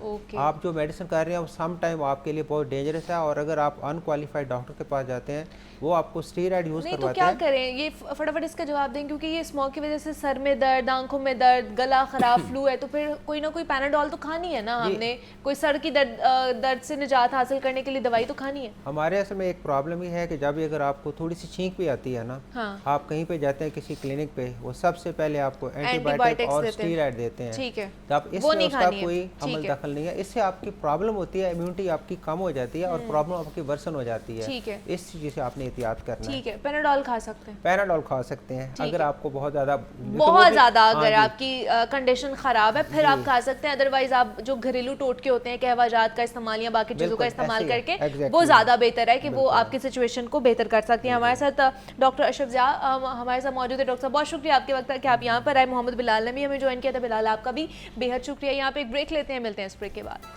ओके। आप जो मेडिसिन कर रहे हैं वो सम टाइम आपके लिए बहुत डेंजरस है, और अगर आप अनक्वालिफाइड डॉक्टर के पास जाते हैं वो आपको स्टेरॉइड यूज नहीं तो करवाते क्या हैं। करें, ये फटाफट इसका जवाब दें, क्योंकि ये स्मोक की वजह से सर में दर्द, आंखों में दर्द, गला खराब, फ्लू है, तो फिर कोई ना कोई पैनाडॉल तो खानी है ना हमने, कोई सर की दर्द से निजात हासिल करने के लिए दवाई तो खानी है। हमारे असल में एक प्रॉब्लम ये है कि जब भी अगर आपको थोड़ी सी छींक भी आती है ना, हाँ। आप कहीं पे जाते हैं किसी क्लिनिक पे, वो सबसे पहले आपको एंटीबायोटिक और स्टेरॉइड देते हैं। ठीक है, तो आप वो इसमें नहीं उसका खानी है। कोई ठीक अमल है। दखल नहीं है, इससे आपकी प्रॉब्लम होती है, इम्यूनिटी आपकी कम हो जाती है और प्रॉब्लम आपकी वर्सन हो जाती है। ठीक है। इस चीज़ से आपने एहतियात करना है। ठीक है, पैनाडॉल खा सकते हैं। पैराडॉल खा सकते हैं अगर आपको बहुत ज़्यादा अगर आपकी कंडीशन ख़राब है फिर आप खा सकते हैं, अदरवाइज आप जो घरेलू टोटके होते हैं, कहवाजात का इस्तेमाल या बाकी चीज़ों का इस्तेमाल करके वो ज़्यादा बेहतर है कि वो आपकी सिचुएशन को बेहतर कर सकती हैं। हमारे साथ डॉक्टर अशरफ ज़िया हमारे साथ मौजूद है। डॉक्टर साहब बहुत शुक्रिया आपके वक्त कि आप यहाँ पर आए। मोहम्मद बिलाल ने भी हमें ज्वाइन किया था। बिलाल आपका भी बेहद शुक्रिया। यहाँ पे एक ब्रेक लेते हैं, मिलते हैं इस ब्रेक के बाद।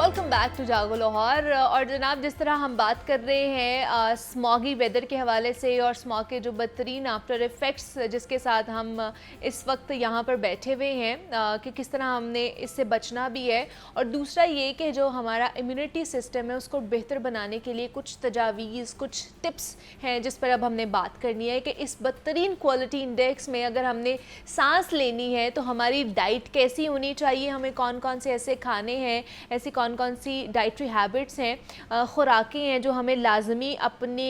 वेलकम बैक टू जागो लाहौर। और जनाब, जिस तरह हम बात कर रहे हैं स्मॉगी वेदर के हवाले से और स्मॉग के जो बदतरीन आफ्टर इफ़ेक्ट्स जिसके साथ हम इस वक्त यहाँ पर बैठे हुए हैं कि किस तरह हमने इससे बचना भी है, और दूसरा ये कि जो हमारा इम्यूनिटी सिस्टम है उसको बेहतर बनाने के लिए कुछ तजावीज़, कुछ टिप्स हैं जिस पर अब हमने बात करनी है कि इस बदतरीन क्वालिटी इंडेक्स में अगर हमने सांस लेनी है तो हमारी डाइट कैसी होनी चाहिए, हमें कौन कौन से ऐसे खाने हैं, ऐसी कौन कौन सी डाइटरी हैबिट्स हैं, खुराकें हैं जो हमें लाजमी अपने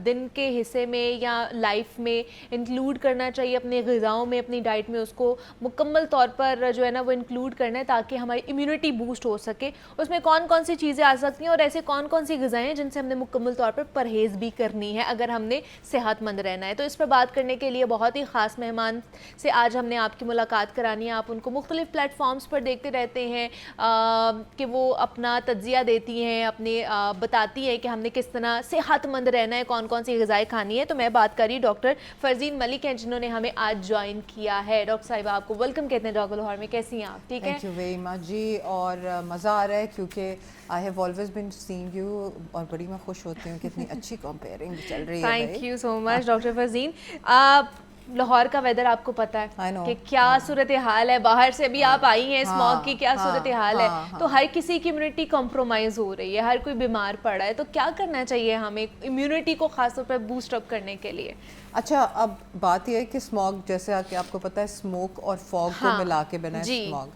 दिन के हिस्से में या लाइफ में इंक्लूड करना चाहिए, अपने ग़िज़ाओं में, अपनी डाइट में उसको मुकम्मल तौर पर जो है ना वो इंक्लूड करना है ताकि हमारी इम्यूनिटी बूस्ट हो सके। उसमें कौन कौन सी चीज़ें आ सकती हैं और ऐसे कौन कौन सी ग़िज़ाएँ हैं जिनसे हमने मुकम्मल तौर पर परहेज़ भी करनी है अगर हमने सेहतमंद रहना है। तो इस पर बात करने के लिए बहुत ही ख़ास मेहमान से आज हमने आपकी मुलाकात करानी है। आप उनको मुख्तलिफ़ प्लेटफॉर्म्स पर देखते रहते हैं कि वो अपना तज्जिया देती हैं, अपने बताती है कि हमने किस तरह सेहतमंद रहना है, कौन कौन सी ग़िज़ाएँ खानी है। तो मैं बात कर रही डॉक्टर फरजीन मलिक हैं जिन्होंने हमें आज ज्वाइन किया है। डॉक्टर साहिबा आपको वेलकम कहते हैं जागो लाहौर में। कैसी हैं आप? ठीक है, थैंक यू वेरी मच जी। और मज़ा आ रहा है क्योंकि I have always been seeing you और बड़ी मैं खुश होती हूँ कि इतनी अच्छी कंपेयरिंग चल रही है। Thank you so much doctor Farzeen. Lahore का वेदर आपको पता है कि क्या सूरत हाल है, बाहर से अभी आप आई हैं, स्मॉग की क्या सूरत हाल है, तो हर किसी की इम्यूनिटी कॉम्प्रोमाइज हो रही है, हर कोई बीमार पड़ा है, तो क्या करना चाहिए हमें इम्यूनिटी को खासतौर पर बूस्ट अप करने के लिए? अच्छा, अब बात यह है कि स्मॉग जैसे कि आपको पता है स्मोक और फॉग को मिला के बना है स्मॉग,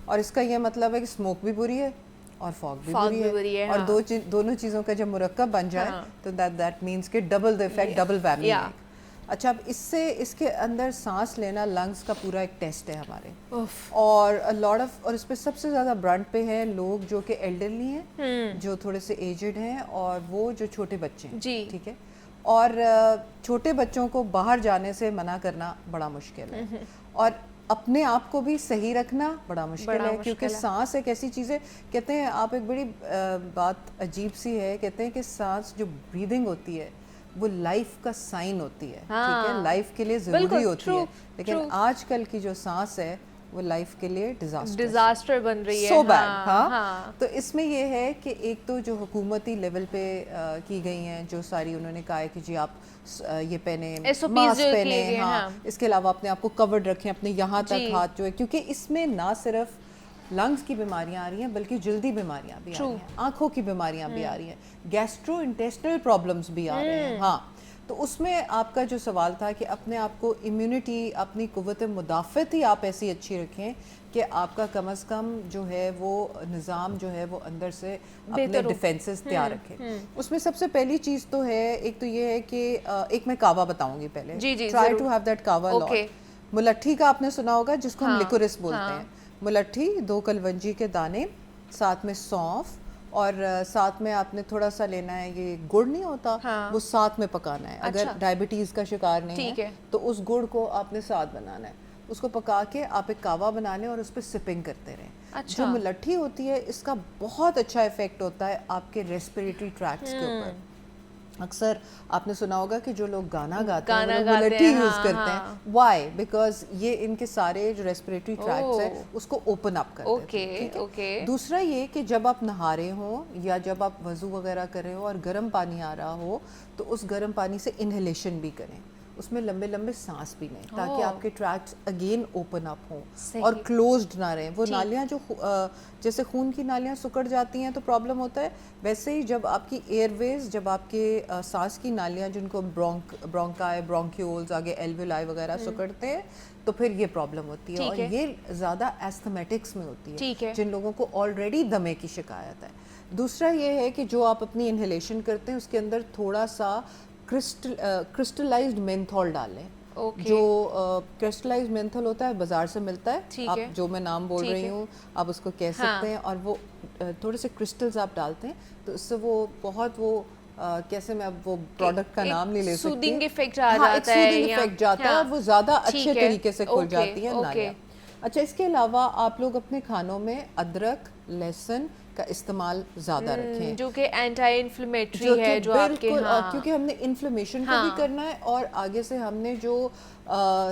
और इसका यह मतलब है कि स्मोक भी बुरी है और फॉग भी बुरी है, और दोनों चीज़ों का जब मुरक्कब बन जाए तो दैट मीन्स कि double the effect, double value. अच्छा, अब इसके अंदर सांस लेना लंग्स का पूरा एक टेस्ट है हमारे, और लॉट ऑफ, और इस पे सबसे ज़्यादा ब्रंट पे है लोग जो कि एल्डरली हैं, जो थोड़े से एजड हैं, और वो जो छोटे बच्चे हैं। ठीक है, और छोटे बच्चों को बाहर जाने से मना करना बड़ा मुश्किल है, और अपने आप को भी सही रखना बड़ा मुश्किल है, क्योंकि सांस एक ऐसी चीज़ है, कहते हैं, आप एक बड़ी बात अजीब सी है, कहते हैं कि सांस जो ब्रीदिंग होती है वो लाइफ का साइन होती है। ठीक है, लाइफ के लिए ज़रूरी होती है, लेकिन आजकल की जो सांस है वो लाइफ के लिए डिजास्टर बन रही है। So bad. हाँ। तो इसमें ये है कि एक तो जो हुकूमती लेवल पे की गई हैं जो सारी, उन्होंने कहा है कि जी आप ये पहने, मास्क पहने, इसके अलावा अपने आप को कवर्ड रखें, अपने यहाँ तक हाथ जो है, क्योंकि इसमें ना सिर्फ लंग्स की बीमारियां आ रही हैं बल्कि जल्दी बीमारियां भी आ रही हैं, आंखों की बीमारियां भी आ रही हैं, गैस्ट्रो इंटेस्टिनल प्रॉब्लम्स भी आ रहे हैं। हाँ, तो उसमें आपका जो सवाल था कि अपने आप को इम्यूनिटी, अपनी कुव्वत मुदाफ़त ही आप ऐसी अच्छी रखें कि आपका कम अज़ कम जो है वो निज़ाम जो है वो अंदर से अपने डिफेंसेस तैयार रखे। उसमें सबसे पहली चीज़ तो है, एक तो ये है कि एक मैं कावा बताऊंगी पहले, ट्राई टू हैव दैट कावा लॉट। मुलट्ठी का आपने सुना होगा, जिसको हम लिकोरिस बोलते हैं। मुलट्ठी, 2 कलवंजी के दाने, साथ में सौंफ, और साथ में आपने थोड़ा सा लेना है, ये गुड़ नहीं होता, वो साथ में पकाना है। अगर डायबिटीज़ का शिकार नहीं है तो उस गुड़ को आपने साथ बनाना है, उसको पका के आप एक कावा बना लें और उस पर सिपिंग करते रहें। जो मुलट्ठी होती है इसका बहुत अच्छा इफेक्ट होता है आपके रेस्पिरेटरी ट्रैक्ट्स के ऊपर, अक्सर आपने सुना होगा कि जो लोग गाना गाते हैं वो मिलिट्री यूज करते हैं। व्हाई? बिकॉज ये इनके सारे जो रेस्पिरेटरी ट्रैक्ट्स है उसको ओपन अप कर देते हैं। ठीक है? दूसरा ये कि जब आप नहा रहे हो या जब आप वजू वगैरह कर रहे हो और गर्म पानी आ रहा हो तो उस गर्म पानी से इनहेलेशन भी करें, उसमें लंबे लंबे सांस भी लें ताकि आपके ट्रैक्ट्स अगेन ओपन अप हों और क्लोज्ड ना रहें। वो नालियाँ जो जैसे खून की नालियाँ सिकुड़ जाती हैं तो प्रॉब्लम होता है, वैसे ही जब आपकी एयरवेज, जब आपके सांस की नालियाँ जिनको ब्रोंकाई, ब्रोंक्यूल्स, आगे एल्वेलाई वगैरह सिकुड़ते हैं तो फिर ये प्रॉब्लम होती है। और ये ज़्यादा एस्थमेटिक्स में होती है जिन लोगों को ऑलरेडी दमे की शिकायत है। दूसरा ये है कि जो आप अपनी इनहेलेशन करते हैं उसके अंदर थोड़ा सा क्रिस्टलाइज्ड मेंथोल डालें। जो क्रिस्टलाइज्ड मेंथोल होता है बाजार से मिलता है, आप जो मैं नाम बोल रही हूँ आप उसको कह सकते हैं, और वो थोड़े से क्रिस्टल्स आप डालते हैं तो उससे वो बहुत वो कैसे मैं अब वो प्रोडक्ट का नाम नहीं ले सकती, सूदिंग इफेक्ट आ जाता है, सूदिंग इफेक्ट जाता है और वो ज़्यादा अच्छे तरीके से खुल जाती है नालियाँ। अच्छा, इसके अलावा आप लोग अपने खानों में अदरक, लहसुन का इस्तेमाल ज़्यादा रखें जो कि एंटी इन्फ्लेमेटरी है, जो आपके क्योंकि हमने इन्फ्लेमेशन को भी करना है और आगे से हमने जो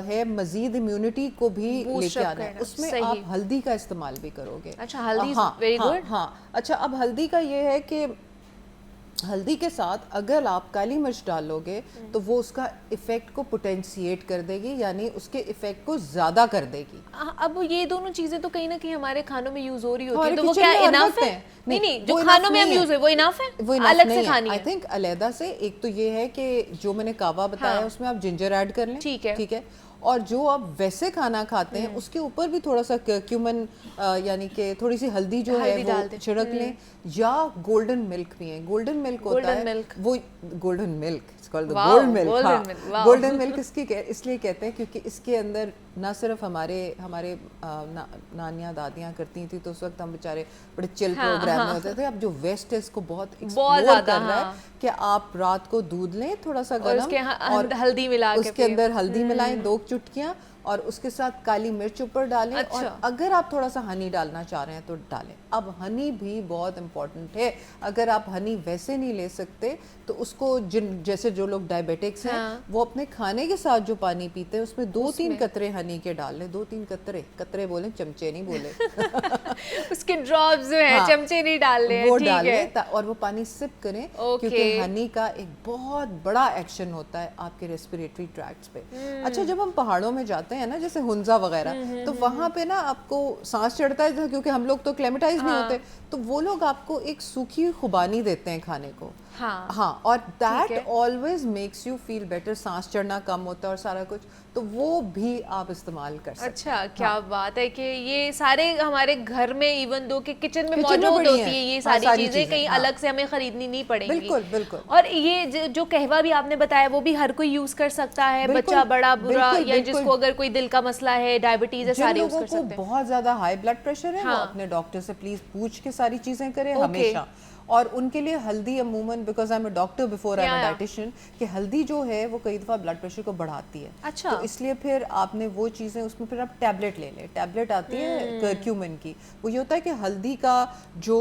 है मजीद इम्यूनिटी को भी लेके आना है। उसमें आप हल्दी का इस्तेमाल भी करोगे। अच्छा, हल्दी वेरी गुड। हाँ, अच्छा, अब हल्दी का ये है कि हल्दी के साथ अगर आप काली मिर्च डालोगे तो वो उसका इफेक्ट को पोटेंशिएट कर देगी, यानी उसके इफेक्ट को ज्यादा कर देगी। अब ये दोनों चीजें तो कहीं ना कहीं हमारे खानों में यूज हो रही होती है, तो वो क्या इनफ है? नहीं, जो खानों में हम यूज है वो इनफ है, वो अलग से खानी है। आई थिंक अलहदा से एक तो ये है कि जो मैंने कावा बताया उसमें आप जिंजर ऐड कर लें, ठीक है, और जो आप वैसे खाना खाते हैं उसके ऊपर भी थोड़ा सा क्यूमन यानी कि थोड़ी सी हल्दी जो है वो छिड़क लें, या गोल्डन मिल्क पिएं। गोल्डन मिल्क होता है वो golden milk, gold milk. Golden milk इसलिए कहते हैं क्योंकि इसके अंदर ना सिर्फ हमारे नानियाँ दादियाँ करती थी तो उस वक्त हम बेचारे बड़े चिल प्रोग्राम में होते थे। अब जो वेस्ट है इसको बहुत एक्सप्लोर कर रहा है कि आप रात को दूध लें थोड़ा सा गर्म और हल्दी मिला के उसके अंदर हल्दी मिलाएं 2 चुटकियाँ और उसके साथ काली मिर्च ऊपर डालें। अच्छा। और अगर आप थोड़ा सा हनी डालना चाह रहे हैं तो डालें। अब हनी भी बहुत इम्पोर्टेंट है, अगर आप हनी वैसे नहीं ले सकते तो उसको जैसे जो लोग डायबिटिक्स हैं वो अपने खाने के साथ जो पानी पीते हैं उसमें 2-3 कतरे हनी के डाल लें। 2-3 कतरे बोले, चमचे नहीं बोले उसके ड्रॉप्स जो है चमचे नहीं डालने हैं, वो डालें और वो पानी सिप करें क्योंकि हनी का एक बहुत बड़ा एक्शन होता है आपके रेस्पिरेटरी ट्रैक्ट्स पे। अच्छा, जब हम पहाड़ों में जाते हैं ना जैसे हुंजा वगैरह, तो वहाँ पे ना आपको सांस चढ़ता है क्योंकि हम लोग तो क्लेमेटाइज नहीं होते, तो वो लोग आपको एक सूखी खुबानी देते हैं खाने को। हाँ, और that always makes you feel better. सांस चढ़ना कम होता है और सारा कुछ, तो वो भी आप इस्तेमाल कर सकते हैं। अच्छा, क्या बात है कि ये सारे हमारे घर में इवन दो के किचन में मौजूद होती है ये सारी चीजें, कहीं अलग से हमें खरीदनी नहीं पड़ेंगी। बिल्कुल बिल्कुल। और ये जो कहवा भी आपने बताया वो भी हर कोई यूज कर सकता है, बच्चा बड़ा बुरा या जिसको अगर कोई दिल का मसला है, डायबिटीज है, सारे यूज कर सकते हैं। बहुत ज्यादा हाई ब्लड प्रेशर है वो अपने डॉक्टर से प्लीज पूछ के सारी चीजें करें हमेशा। और उनके लिए हल्दी अमूमन, because I am a doctor before I am a dietitian, कि हल्दी जो है वो कई दफ़ा ब्लड प्रेशर को बढ़ाती है। अच्छा। तो इसलिए फिर आपने वो चीज़ें उसमें फिर आप टैबलेट ले लें। टैबलेट आती है कर्क्यूमिन की, वो ये होता है कि हल्दी का जो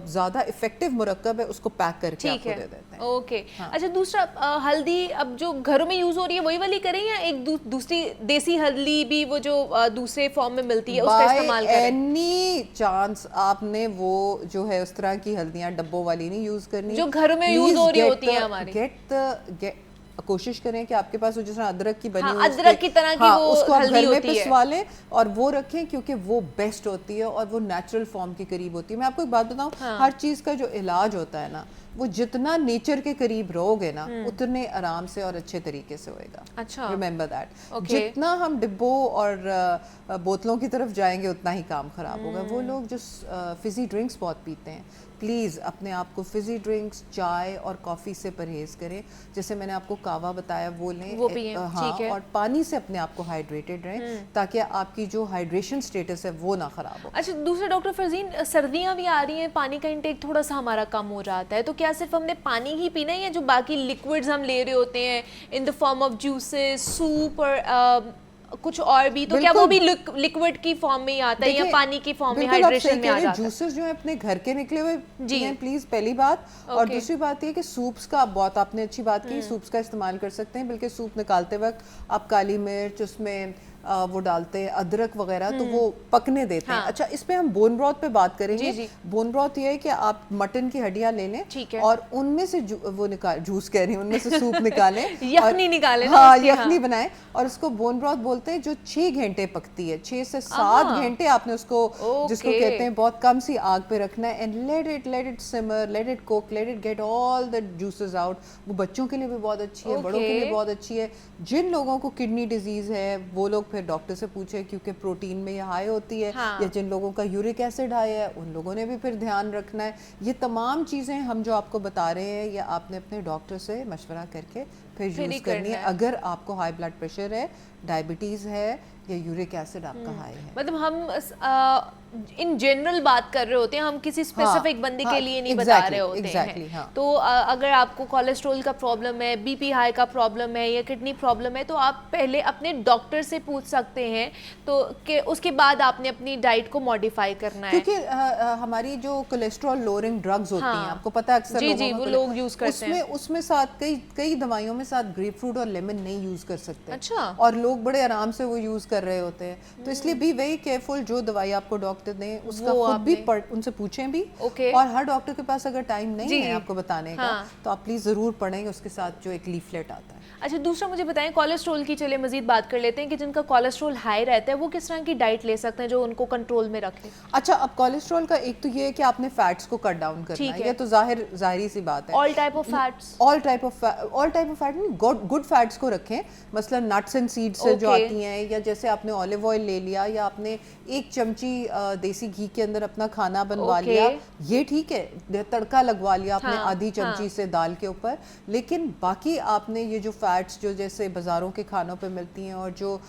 ज़्यादा इफेक्टिव मुरक्कब है उसको पैक करके आपको दे देते हैं। ओके। अच्छा, दूसरा हल्दी अब जो घरों में यूज़ हो रही है वही वाली करें या एक दूसरी देसी हल्दी भी वो जो दूसरे फॉर्म में मिलती है उसका इस्तेमाल करें? एनी चांस आपने वो जो है उस तरह की हल्दी डब्बों वाली नहीं यूज करनी, जो घरों में यूज हो रही होती है हमारी। कोशिश करें कि आपके पास जिस तरह अदरक की बनी हुई अदरक की तरह की वो उसको हल्दी घर में होती है, पिसवा लें और वो रखें क्योंकि वो बेस्ट होती है और वो नेचुरल फॉर्म के करीब होती है। मैं आपको एक बात बताऊं, हर चीज का जो इलाज होता है ना वो जितना नेचर के करीब रहोगे ना उतने आराम से और अच्छे तरीके से होएगा। अच्छा, रिमेंबर दैट। जितना हम डिब्बों और बोतलों की तरफ जाएंगे उतना ही काम खराब होगा। वो लोग जो फिजी ड्रिंक्स बहुत पीते हैं, प्लीज़ अपने आप को फिजी ड्रिंक्स, चाय और कॉफ़ी से परहेज़ करें। जैसे मैंने आपको कावा बताया वो लें, वो पिएं, हाँ, और पानी से अपने आप को हाइड्रेटेड रहें ताकि आपकी जो हाइड्रेशन स्टेटस है वो ना ख़राब हो। अच्छा, दूसरा डॉक्टर फरजीन, सर्दियाँ भी आ रही हैं, पानी का इंटेक थोड़ा सा हमारा कम हो जाता है, तो क्या सिर्फ हमने पानी ही पीना है या जो बाकी लिक्विड्स हम ले रहे होते हैं in the form of juices, soup कुछ और भी, तो क्या वो भी लिक्विड की फॉर्म में ही आता है या पानी की फॉर्म में, हाइड्रेशन में आ जाता है? जूसेस जो है अपने घर के निकले हुए हैं प्लीज, पहली बात। और दूसरी बात ये कि सूप्स का बहुत आपने अच्छी बात की, सूप्स का इस्तेमाल कर सकते हैं, बल्कि सूप निकालते वक्त आप काली मिर्च उसमें वो डालते हैं, अदरक वगैरह, तो वो पकने देते हैं। अच्छा, इस पे हम बोन ब्रॉथ पे बात करेंगे। बोन ब्रॉथ ये है कि आप मटन की हड्डियां ले लें और उनमें से वो निकाल, जूस कह रही हूँ, उनमें से सूप निकालें यखनी निकालें, हाँ यखनी बनाएं, और उसको बोन ब्रॉथ बोलते हैं, जो 6 घंटे पकती है, 6 से 7 घंटे आपने उसको, जिसको कहते हैं बहुत कम सी आग पे रखना है, and let it simmer, let it cook, let it get all the juices out. वो बच्चों के लिए भी बहुत अच्छी है, बड़ों के लिए बहुत अच्छी है। जिन लोगों को किडनी डिजीज है वो लोग फिर डॉक्टर से पूछे, क्योंकि प्रोटीन में ये हाई होती है, या जिन लोगों का यूरिक एसिड हाई है उन लोगों ने भी फिर ध्यान रखना है। ये तमाम चीज़ें हम जो आपको बता रहे हैं, या आपने अपने डॉक्टर से मशवरा करके फिर यूज़ करनी है। अगर आपको हाई ब्लड प्रेशर है, डायबिटीज़ है, या यूरिक एसिड आपका हाई है। मतलब हम इन जनरल बात कर रहे होते हैं, हम किसी स्पेसिफिक बंदे के लिए नहीं बता रहे होते हैं। तो अगर आपको कोलेस्ट्रॉल का प्रॉब्लम है, बीपी हाई का प्रॉब्लम है, या किडनी प्रॉब्लम है, तो आप पहले अपने डॉक्टर से पूछ सकते हैं, तो कि उसके बाद आपने अपनी डाइट को मॉडिफाई करना है। क्योंकि हमारी जो कोलेस्ट्रॉल लोअरिंग ड्रग्स होती हैं, आपको पता है अक्सर वो लोग यूज करते हैं, उसमें साथ कई दवाइयों में साथ ग्रेप फ्रूट और लेमन नहीं यूज कर सकते। अच्छा। और लोग बड़े आराम से वो यूज कर रहे होते हैं। तो इसलिए बी वेरी केयरफुल, जो दवाई आपको डॉक्टर दें उसका खुद भी उनसे पूछें भी। और हर डॉक्टर के पास अगर टाइम नहीं है आपको बताने का, तो आप प्लीज जरूर पढ़ें उसके साथ जो एक लीफलेट आता है। अच्छा, दूसरा मुझे बताएं, कोलेस्ट्रॉल की चले मजीद बात कर लेते हैं कि जिनका कोलेस्ट्रॉल हाई रहता है वो किस तरह की डाइट ले सकते हैं जो उनको कंट्रोल में रखे? अच्छा, अब कोलेस्ट्रॉल का एक तो ये है कि आपने फैट्स को कट डाउन करना है, ये तो जाहिरी सी बात है। All type of fats, all type of fat नहीं, गुड फैट्स को रखें, मसलन नट्स एंड सीड्स से जो आती हैं, या जैसे आपने ऑलिव ऑयल ले लिया, या आपने 1 चमची देसी घी के अंदर अपना खाना बनवा लिया, ये ठीक है, तड़का लगवा लिया आपने आधी चमची से दाल के ऊपर। लेकिन बाकी आपने ये जो फैट्स जो जैसे बाज़ारों के खानों पे मिलती हैं, और जो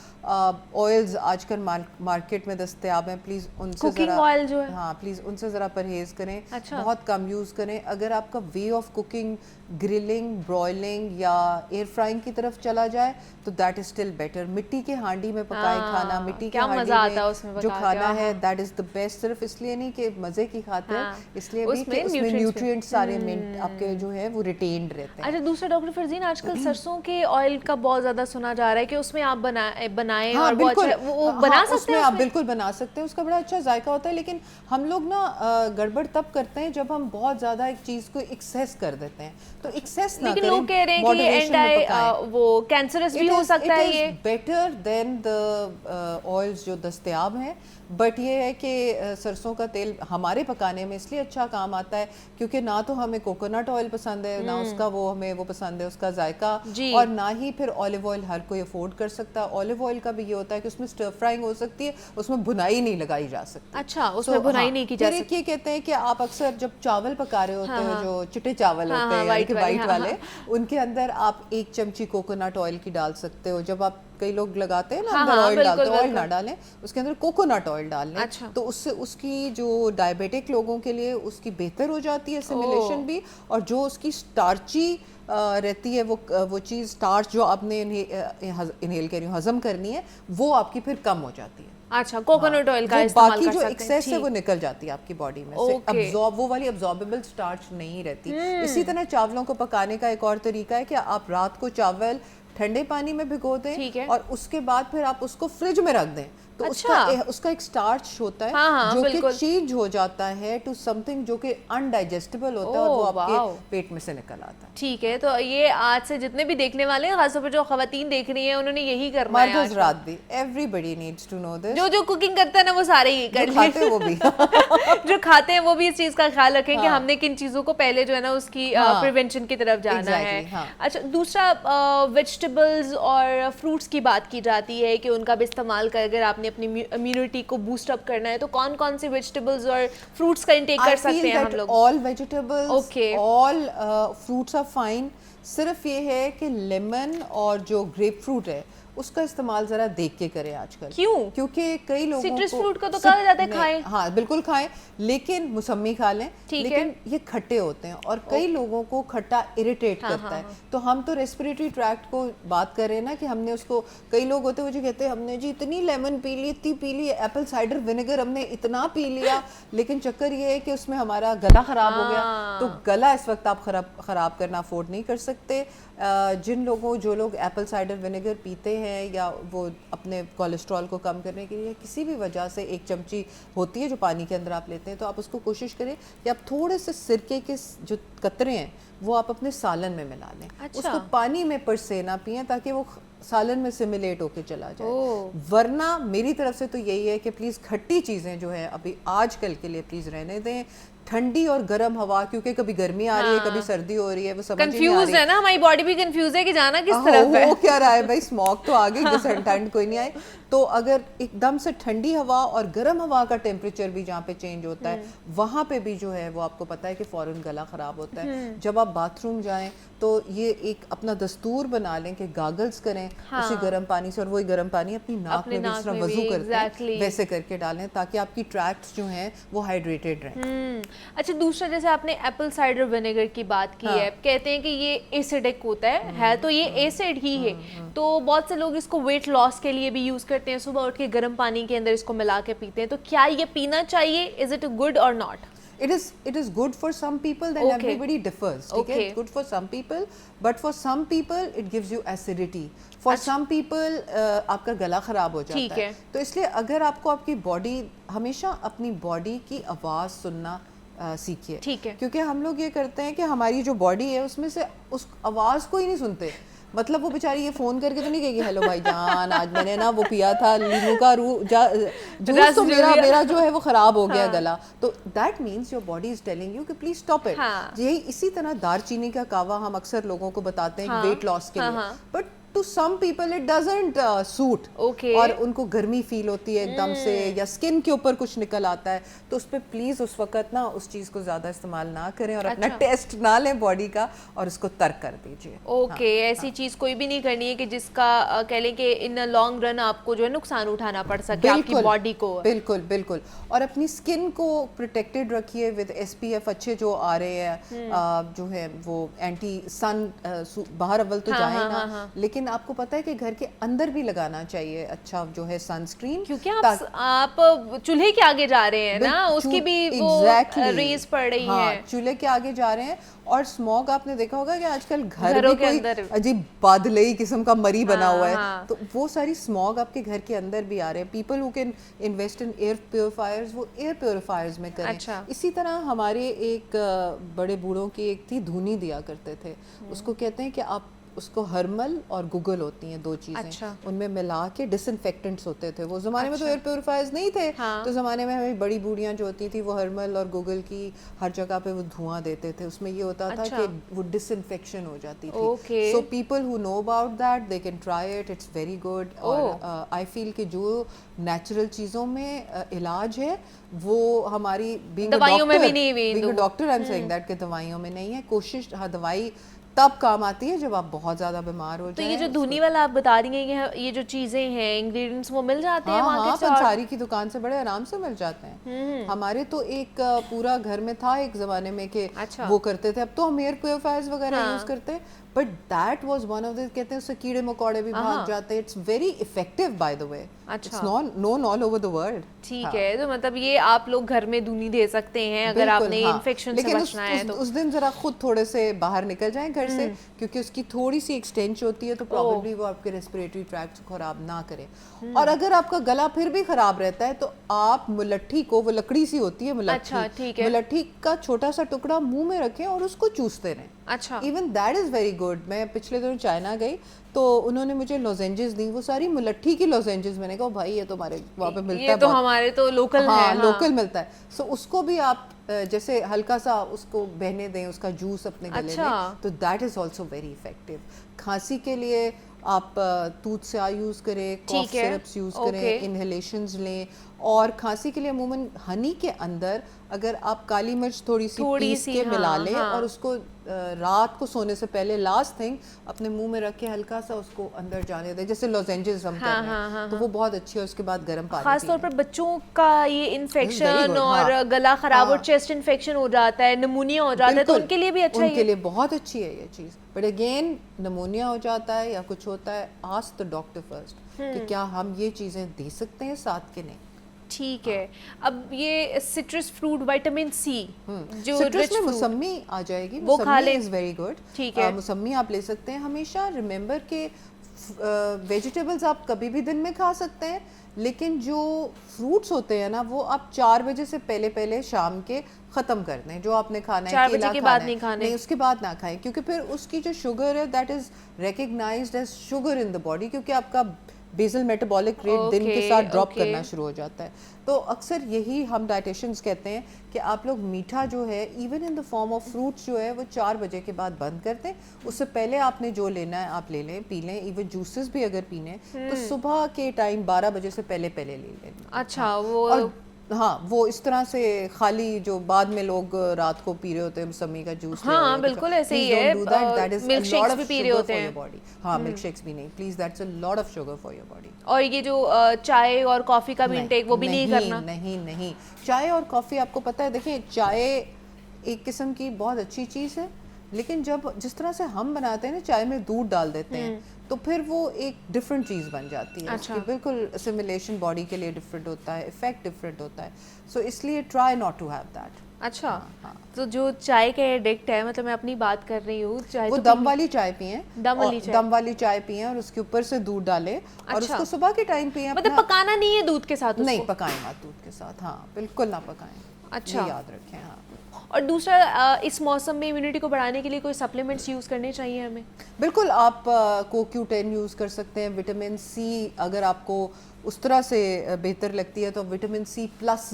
ऑयल्स आजकल मार्केट में दस्तयाब हैं, प्लीज़ उनसे ज़रा, ऑयल जो है, हाँ प्लीज़ उनसे ज़रा परहेज़ करें। अच्छा। बहुत कम यूज़ करें। अगर आपका way of cooking grilling, broiling या एयर फ्राइंग की तरफ चला जाए तो दैट इज स्टिल बेटर। मिट्टी के हांडी में पकाए खाना, मिट्टी के हांडी में जो खाना है दैट इज द बेस्ट। सिर्फ इसलिए नहीं कि मजे की खाते हैं, इसलिए भी कि उसमें न्यूट्रिएंट्स सारे आपके जो है वो रिटेन्ड रहते हैं। अच्छा, दूसरा डॉक्टर फरजीन, आजकल सरसों के ऑयल का बहुत ज्यादा सुना जा रहा है कि उसमें आप बनाएं और वो बना सकते हैं, आप बिल्कुल बना सकते हैं, उसका बड़ा अच्छा जायका होता है। लेकिन हम लोग ना गड़बड़ तब करते हैं जब हम बहुत ज्यादा एक चीज को एक्सेस कर देते हैं, तो एक्सेस ना करें। लेकिन लोग कह रहे हैं कि वो कैंसरस भी हो सकता है, ये बेटर देन द ऑयल्स जो दस्तयाब हैं। बट ये है कि सरसों का तेल हमारे पकाने में इसलिए अच्छा काम आता है क्योंकि ना तो हमें कोकोनट ऑयल पसंद है, ना उसका हमें वो पसंद है उसका जायका, और ना ही फिर ऑलिव ऑयल हर कोई अफोर्ड कर सकता है। ऑलिव ऑयल का भी ये होता है कि उसमें स्टर फ्राइंग हो सकती है, उसमें भुनाई नहीं लगाई जा सकती। अच्छा, उसमें भुनाई नहीं की जा सकती। ये कहते हैं कि आप अक्सर जब चावल पका रहे होते हो, जो चिट्टे चावल होते हैं वाइट वाले, उनके अंदर आप 1 चमची कोकोनट ऑयल की डाल सकते हो। जब आप कई लोग लगाते हैं ना अंदर ऑयल डालते हैं, ऑयल ना डालें, उसके अंदर कोकोनट ऑयल डाल लें। अच्छा। तो उससे उसकी जो डायबिटिक लोगों के लिए उसकी बेहतर हो जाती है सिमुलेशन भी, और जो उसकी स्टार्ची रहती है वो चीज़ स्टार्च जो आपने इनहेल कर रही हूँ हजम करनी है, वो आपकी फिर कम हो जाती है। अच्छा, कोकोनट ऑयल का इस्तेमाल कर सकते हैं। बाकी जो एक्सेस है वो निकल जाती है आपकी बॉडी में से, अब्जॉर्ब वो वाली अब्जॉर्बेबल स्टार्च नहीं रहती। इसी तरह चावलों को पकाने का एक और तरीका है कि आप रात को चावल ठंडे पानी में भिगो दें और उसके बाद फिर आप उसको फ्रिज में रख दें, तो उसका एक स्टार्च होता है जो कि चेंज हो जाता है टू समथिंग जो कि अनडाइजेस्टेबल होता है और वो आपके पेट में से निकल आता है। ठीक है, तो ये आज से जितने भी देखने वाले हैं, खासतौर पर जो खवातीन देख रही हैं, उन्होंने यही करना है। मर्द हज़रात भी, everybody needs to know this. जो कुकिंग करता है ना वो सारे ही कर खाते हैं वो भी जो खाते हैं वो भी इस चीज का ख्याल रखें कि हमने किन चीजों को पहले जो है ना उसकी प्रिवेंशन की तरफ जाना है। अच्छा, दूसरा वेजिटेबल्स और फ्रूट्स की बात की जाती है कि उनका भी इस्तेमाल कर, अगर आपने अपनी इम्यूनिटी को बूस्ट अप करना है तो कौन कौन से वेजिटेबल्स और फ्रूट्स का इंटेक कर सकते हैं हम लोग? All vegetables, all fruits are fine. सिर्फ ये है कि लेमन और जो ग्रेप फ्रूट है उसका इस्तेमाल जरा देख के करें आजकल। क्यों? क्योंकि कई लोगों को सिट्रस फ्रूट को तो कहा जाता है खाएं। हाँ बिल्कुल खाएं, लेकिन मौसमी खा लें, लेकिन ये खट्टे होते हैं और कई लोगों को खट्टा इरिटेट करता है। तो हम तो रेस्पिरेटरी ट्रैक्ट को बात कर रहे हैं ना कि हमने उसको, कई लोग होते हैं वो जो कहते हैं हमने जी इतनी लेमन पी ली, इतनी पी ली, एप्पल साइडर विनेगर हमने इतना पी लिया, लेकिन चक्कर ये है कि उसमें हमारा गला खराब हो गया। तो गला इस वक्त आप खराब करना अफोर्ड नहीं कर सकते। जो लोग एप्पल साइडर विनेगर पीते हैं या वो अपने कोलेस्ट्रॉल को कम करने के लिए किसी भी वजह से 1 चमची होती है जो पानी के अंदर आप लेते हैं, तो आप उसको कोशिश करें कि आप थोड़े से सिरके के जो कतरे हैं वो आप अपने सालन में मिला लें। उसको पानी में पर से ना पिएं ताकि वो सालन में सिमुलेट होके चला जाए। वरना मेरी तरफ से तो यही है कि प्लीज़ खट्टी चीज़ें जो है अभी आजकल के लिए प्लीज़ रहने दें। ठंडी और गर्म हवा, क्योंकि कभी गर्मी आ रही है कभी सर्दी हो रही है, वो समझ नहीं आ रही। कंफ्यूज है ना, हमारी बॉडी भी कंफ्यूज है कि जाना किस तरफ है। वो क्या रहा है भाई, स्मॉग तो आ गई, जैसे ठंड कोई नहीं आए। तो अगर एकदम से ठंडी हवा और गर्म हवा का टेम्परेचर भी जहाँ पे चेंज होता है वहाँ पे भी जो है वो आपको पता है कि फौरन गला खराब होता है। जब आप बाथरूम जाएं तो ये एक अपना दस्तूर बना लें कि गागल्स करें उसी गर्म पानी से, और वही गर्म पानी अपनी नाक में भी जिस तरह वजू करते हैं वैसे करके डालें ताकि आपकी ट्रैक्ट्स जो हैं वो हाइड्रेटेड रहें। अच्छा, दूसरा जैसे आपने एप्पल साइडर विनेगर की बात की है, कहते हैं कि ये एसिडिक होता है तो ये एसिड ही है। तो बहुत से लोग इसको वेट लॉस के लिए भी यूज करते हैं, सुबह उठ के गर्म पानी के अंदर इसको मिला के पीते हैं। तो क्या ये पीना चाहिए? इज इट गुड और not? It is good for some people, then everybody differs. Okay, it's good for some people, but for some people it gives you acidity. For some people आपका गला खराब हो जाता है। तो इसलिए अगर आपको आपकी बॉडी, हमेशा अपनी बॉडी की आवाज़ सुनना सीखिए। ठीक है। क्योंकि हम लोग ये करते हैं कि हमारी जो बॉडी है उसमें से उस आवाज़ को ही नहीं सुनते। मतलब वो बेचारी ये फोन करके तो नहीं कहेगी हेलो भाईजान आज मैंने ना वो पिया था लीमू का जूस, तो मेरा जो है वो खराब हो गया गला। तो that means your body is telling you कि प्लीज स्टॉप इट। यही इसी तरह दालचीनी का कावा हम अक्सर लोगों को बताते हैं वेट लॉस के लिए, but to some people it doesn't suit. और उनको गर्मी फील होती है एकदम से, या स्किन के ऊपर कुछ निकल आता है, तो उस पर प्लीज उस वक्त ना उस चीज को ज्यादा इस्तेमाल ना करें और अपना टेस्ट ना लें बॉडी का और उसको तर्क कर दीजिए। ऐसी चीज कोई भी नहीं करनी है कि जिसका कह लें कि इन लॉन्ग रन आपको जो है नुकसान उठाना पड़ सके आपकी बॉडी को। बिल्कुल बिल्कुल। और अपनी स्किन को प्रोटेक्टेड रखिए विद SPF अच्छे जो आ रहे हैं, जो है वो एंटी सन, बाहर अव्वल तो जाए ना, लेकिन आपको पता है कि घर के अंदर भी लगाना चाहिए अच्छा जो है सनस्क्रीन, क्योंकि आप चूल्हे के आगे जा रहे हैं ना, उसकी भी वो रेज पड़ रही है, चूल्हे के आगे जा रहे हैं। और स्मॉग आपने देखा होगा कि आजकल घर में कोई अजीब बादलई किस्म का मरी बना हुआ है, तो वो सारी स्मॉग आपके घर के अंदर भी आ रहे हैं। People who can invest in air purifiers वो एयर प्योरीफायर्स में करें। इसी तरह हमारे एक बड़े बूढ़ों की एक थी धुनी दिया करते थे, उसको कहते हैं कि आप उसको हर्मल और गूगल होती हैं 2 चीजें, उनमें मिला के डिसइंफेक्टेंट्स होते थे। वो जमाने में तो एयर प्योरीफायर्स नहीं थे, तो जमाने में हमें बड़ी बूढ़ियां जो होती थी वो हर्मल और गूगल की हर जगह पे वो धुआं देते थे, उसमें ये होता था कि वो डिसइंफेक्शन हो जाती थी। So people who know about that they can try it, it's very good. और आई फील कि जो नेचुरल चीज़ों में इलाज है वो हमारी being a doctor I am saying that कि दवाइयों में नहीं है। कोशिश, हाँ दवाई तब काम आती है जब आप बहुत ज्यादा बीमार हो जाए। तो ये जो धुनी वाला आप बता रही हैं, ये जो चीजें हैं इंग्रेडिएंट्स वो मिल जाते हैं मार्केट से? पंसारी की दुकान से बड़े आराम से मिल जाते हैं। हमारे तो एक पूरा घर में था एक जमाने में कि वो करते थे, अब तो हम एयर प्योरीफायर्स वगैरह यूज करते हैं, but that was one of the, कहते हैं उससे कीड़े मकोड़े भी भाग जाते हैं। It's very effective by the way, it's known all over the world. ठीक है, तो मतलब ये आप लोग घर में धुनी दे सकते हैं अगर आपने इन्फेक्शन से बचना है तो। उस दिन जरा खुद थोड़े से बाहर निकल जाएं घर से, क्योंकि उसकी थोड़ी सी एक स्टेंच होती है, तो प्रॉब्ली वो आपके रेस्पिरेटरी ट्रैक्ट को खराब ना करे। और अगर आपका गला फिर भी खराब रहता है तो आप मुलट्ठी को, वो लकड़ी सी होती है मुलट्ठी, मुलट्ठी का छोटा सा टुकड़ा मुंह में रखें और उसको चूसते रहें। अच्छा, even that is very good. मैं पिछले दिनों चाइना गई तो उन्होंने मुझे लॉजेंजेस दी, वो सारी मुलट्ठी की लॉजेंजेस। मैंने कहा भाई ये तो हमारे वहाँ पे मिलता है, ये तो हमारे तो लोकल है, लोकल मिलता है। सो उसको भी आप जैसे हल्का सा उसको बहने दें, उसका जूस अपने गले में, तो that is also very effective. खांसी के लिए आप तूत स्याह यूज करें, कॉफ सिरप्स यूज करें, इनहेलेशंस लें, और खांसी के लिए अमूमन हनी के अंदर अगर आप काली मिर्च थोड़ी सी पीस के मिला लें और उसको रात को सोने से पहले लास्ट थिंग अपने मुंह में रख के हल्का सा उसको अंदर जाने दें, जैसे लॉजेंजेस हम कर रहे हैं, तो वो बहुत अच्छी है। उसके बाद गर्म पानी, खास तौर पर बच्चों का ये इन्फेक्शन और गला खराब और चेस्ट इन्फेक्शन हो जाता है, निमोनिया हो जाता है, तो उनके लिए भी अच्छा है, उनके लिए बहुत अच्छी है ये चीज़। बट अगेन निमोनिया हो जाता है या कुछ होता है, आस्क द डॉक्टर फर्स्ट कि क्या हम ये चीज़ें दे सकते हैं साथ के नहीं। ठीक है। अब ये सिट्रस फ्रूट विटामिन सी जो सिट्रस में मौसमी आ जाएगी, वो खा ले, इज वेरी गुड। ठीक है, मौसमी आप ले सकते हैं। हमेशा रिमेंबर के वेजिटेबल्स आप कभी भी दिन में खा सकते हैं, लेकिन जो फ्रूट्स होते हैं ना वो आप 4 बजे से पहले शाम के ख़त्म कर दें। जो आपने खाना है 4 बजे के बाद नहीं खाने, नहीं उसके बाद ना खाएं, क्योंकि फिर उसकी जो शुगर है that is recognised as sugar in the body, क्योंकि आपका बेसल मेटाबॉलिक रेट दिन के साथ ड्रॉप करना शुरू हो जाता है। तो अक्सर यही हम डाइटिशियंस कहते हैं कि आप लोग मीठा जो है even in the form of fruits जो है वो 4 बजे के बाद बंद कर दें। उससे पहले आपने जो लेना है आप ले लें, पी लें। इवन जूसेस भी अगर पीने तो सुबह के टाइम 12 बजे से पहले ले लें। अच्छा, वो और हाँ वो इस तरह से खाली जो बाद में लोग रात को पी रहे होते हैं मौसमी का जूस, हाँ बिल्कुल ऐसे ही है, मिल्क शेक्स भी पी रहे होते हैं बॉडी। हाँ मिल्क शेक्स भी नहीं please, that's a lot of sugar for your body. और ये जो चाय और कॉफी का भी इंटेक वो भी नहीं करना। नहीं, चाय और कॉफी आपको पता है, देखिए चाय एक किस्म की बहुत अच्छी चीज़ है, लेकिन जब जिस तरह से हम बनाते हैं ना, चाय में दूध डाल देते हैं तो फिर वो एक डिफरेंट चीज़ बन जाती है। अच्छा। उसकी बिल्कुल असिमिलेशन बॉडी के लिए डिफरेंट होता है, इफेक्ट डिफरेंट होता है। सो इसलिए try not to have that. अच्छा, तो जो चाय के एडिक्ट है, मतलब मैं अपनी बात कर रही हूँ, चाय वो तो दम वाली चाय पिए, दम वाली चाय पिए और उसके ऊपर से दूध डालें और उसको सुबह के टाइम पिए। मतलब पकाना नहीं है दूध के साथ? नहीं पकाएं मत दूध के साथ, हाँ बिल्कुल ना पकाएं। अच्छा, याद रखें। हाँ, और दूसरा इस मौसम में इम्यूनिटी को बढ़ाने के लिए कोई सप्लीमेंट्स यूज़ करने चाहिए हमें? बिल्कुल, आप CoQ10 यूज़ कर सकते हैं। विटामिन सी अगर आपको उस तरह से बेहतर लगती है तो विटामिन सी प्लस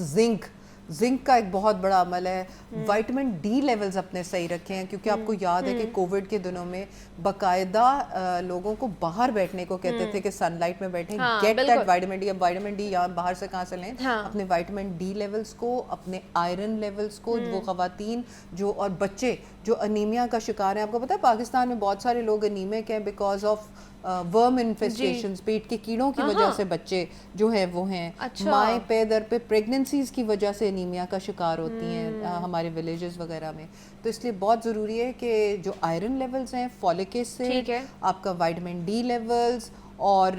जिंक का एक बहुत बड़ा अमल है। विटामिन डी लेवल्स अपने सही रखें हैं, क्योंकि आपको याद है कि कोविड के दिनों में बाकायदा लोगों को बाहर बैठने को कहते थे कि सनलाइट में बैठें, गेट दैट विटामिन डी। अब विटामिन डी यहाँ बाहर से कहाँ से लें? अपने विटामिन डी लेवल्स को, अपने आयरन लेवल्स को। वो खवातीन जो और बच्चे जो अनीमिया का शिकार हैं, आपको पता है पाकिस्तान में बहुत सारे लोग अनीमिक हैं बिकॉज ऑफ वर्म इन्फेस्टेशंस, पेट के कीड़ों की वजह से बच्चे जो है वो हैं। अच्छा। माएँ पे दर पे प्रेगनेंसीज की वजह से अनीमिया का शिकार होती हैं हमारे विलेजेस वगैरह में। तो इसलिए बहुत ज़रूरी है कि जो आयरन लेवल्स हैं, फॉलिक एसिड, आपका विटामिन डी लेवल्स और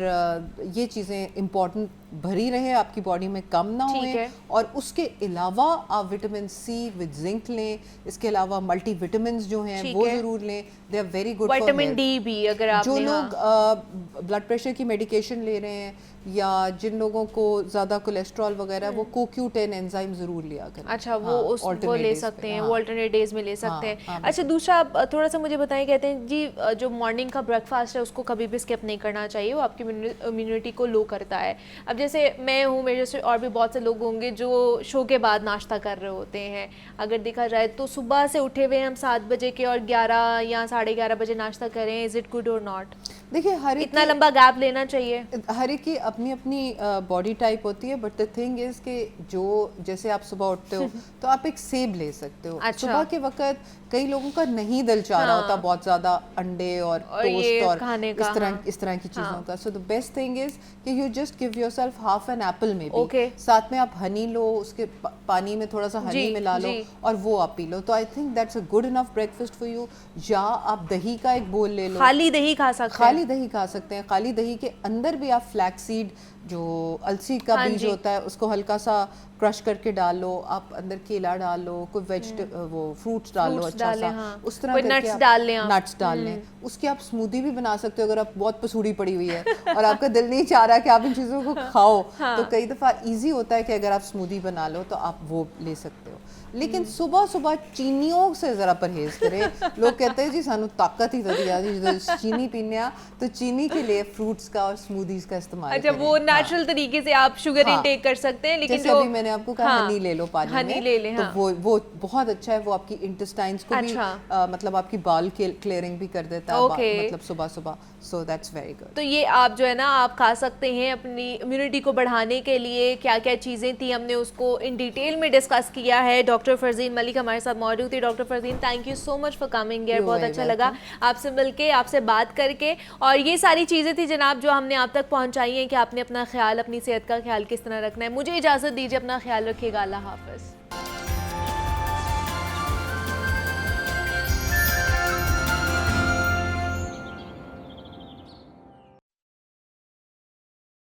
ये चीज़ें इम्पॉर्टेंट भरी रहे आपकी बॉडी में, कम ना होए। और उसके अलावा आप विटामिन सी विद जिंक लें। इसके अलावा मल्टी विटामिन्स जो हैं वो ज़रूर लें, they are very good. Vitamin D भी अगर आप जो लोग ब्लड प्रेशर की मेडिकेशन ले रहे हैं या जिन लोगों को ज़्यादा कोलेस्ट्रॉल वगैरह, वो CoQ10 एंजाइम ज़रूर लिया करें। अच्छा, वो ले सकते हैं, वो अल्टरनेट डेज में ले सकते हैं। अच्छा, दूसरा आप थोड़ा सा मुझे बताएं, कहते हैं जी जो मॉर्निंग का ब्रेकफास्ट है उसको कभी भी स्किप नहीं करना चाहिए, वो आपकी इम्यूनिटी को लो करता है। अब जैसे मैं हूँ, मेरे जैसे और भी बहुत से लोग होंगे जो शो के बाद नाश्ता कर रहे होते हैं। अगर देखा जाए तो सुबह से उठे हुए हम 7 बजे के और 11 या 11:30 बजे नाश्ता करें, इज इट गुड और नॉट? देखिए, हर इतना लंबा गैप लेना चाहिए? हर एक की अपनी अपनी बॉडी टाइप होती है, बट द थिंग इज कि जो जैसे आप सुबह उठते हो तो आप एक सेब ले सकते हो। अच्छा। सुबह के वक्त कई लोगों का नहीं दिल चाह रहा होता बहुत ज़्यादा अंडे और टोस्ट और इस तरह की चीज़ों का। So the best thing is कि you just give yourself half an apple में भी, साथ में आप हनी लो, उसके पानी में थोड़ा सा हनी मिला लो और वो आप पी लो। तो I think that's a good enough breakfast for you. या आप दही का एक बोल ले लो, खाली दही खा सकते हैं। खाली दही खा सकते हैं। खाली दही के अंदर भी आप फ्लैक्सीड जो अलसी का बीज होता है उसको हल्का सा क्रश करके डाल लो, आप अंदर केला डाल लो, कोई वो फ्रूट्स डाल लो अच्छा सा, उस तरह करके नट्स डाल लें, नट्स डाल लें। उसकी आप स्मूदी भी बना सकते हो अगर आप बहुत पसूड़ी पड़ी हुई है और आपका दिल नहीं चाह रहा कि आप इन चीज़ों को खाओ। तो कई दफ़ा ईजी होता है कि अगर आप स्मूदी बना लो तो आप वो ले सकते हो। लेकिन सुबह सुबह चीनियों से ज़रा परहेज करें। लोग कहते हैं जी सानू ताकत ही तो दिया जी जो चीनी पीने आ, तो चीनी के लिए फ्रूट्स का और स्मूदीज का इस्तेमाल अच्छा, वो नेचुरल तरीके से आप शुगर इंटेक कर सकते हैं, लेकिन जैसे जो अभी मैंने आपको कहा हनी ले लो पानी हनी में, ले लें, तो वो बहुत अच्छा है, वो आपकी इंटेस्टाइन्स को भी मतलब आपकी बाल क्लियरिंग भी कर देता है मतलब सुबह सुबह, सो दैट्स वेरी गुड। तो ये आप जो है ना आप खा सकते हैं अपनी इम्यूनिटी को बढ़ाने के लिए। क्या क्या चीज़ें थी हमने उसको इन डिटेल में डिस्कस किया है। डॉक्टर फरजीन मलिक हमारे साथ मौजूद थी। Doctor Farzeen, thank you so much for coming here, बहुत अच्छा लगा आपसे मिलके, आपसे बात करके, और ये सारी चीज़ें थी जनाब जो हमने आप तक पहुँचाई हैं कि आपने अपना ख्याल, अपनी सेहत का ख्याल किस तरह रखना है। मुझे इजाज़त दीजिए, अपना ख्याल रखिएगा, अल्लाह हाफ़िज़।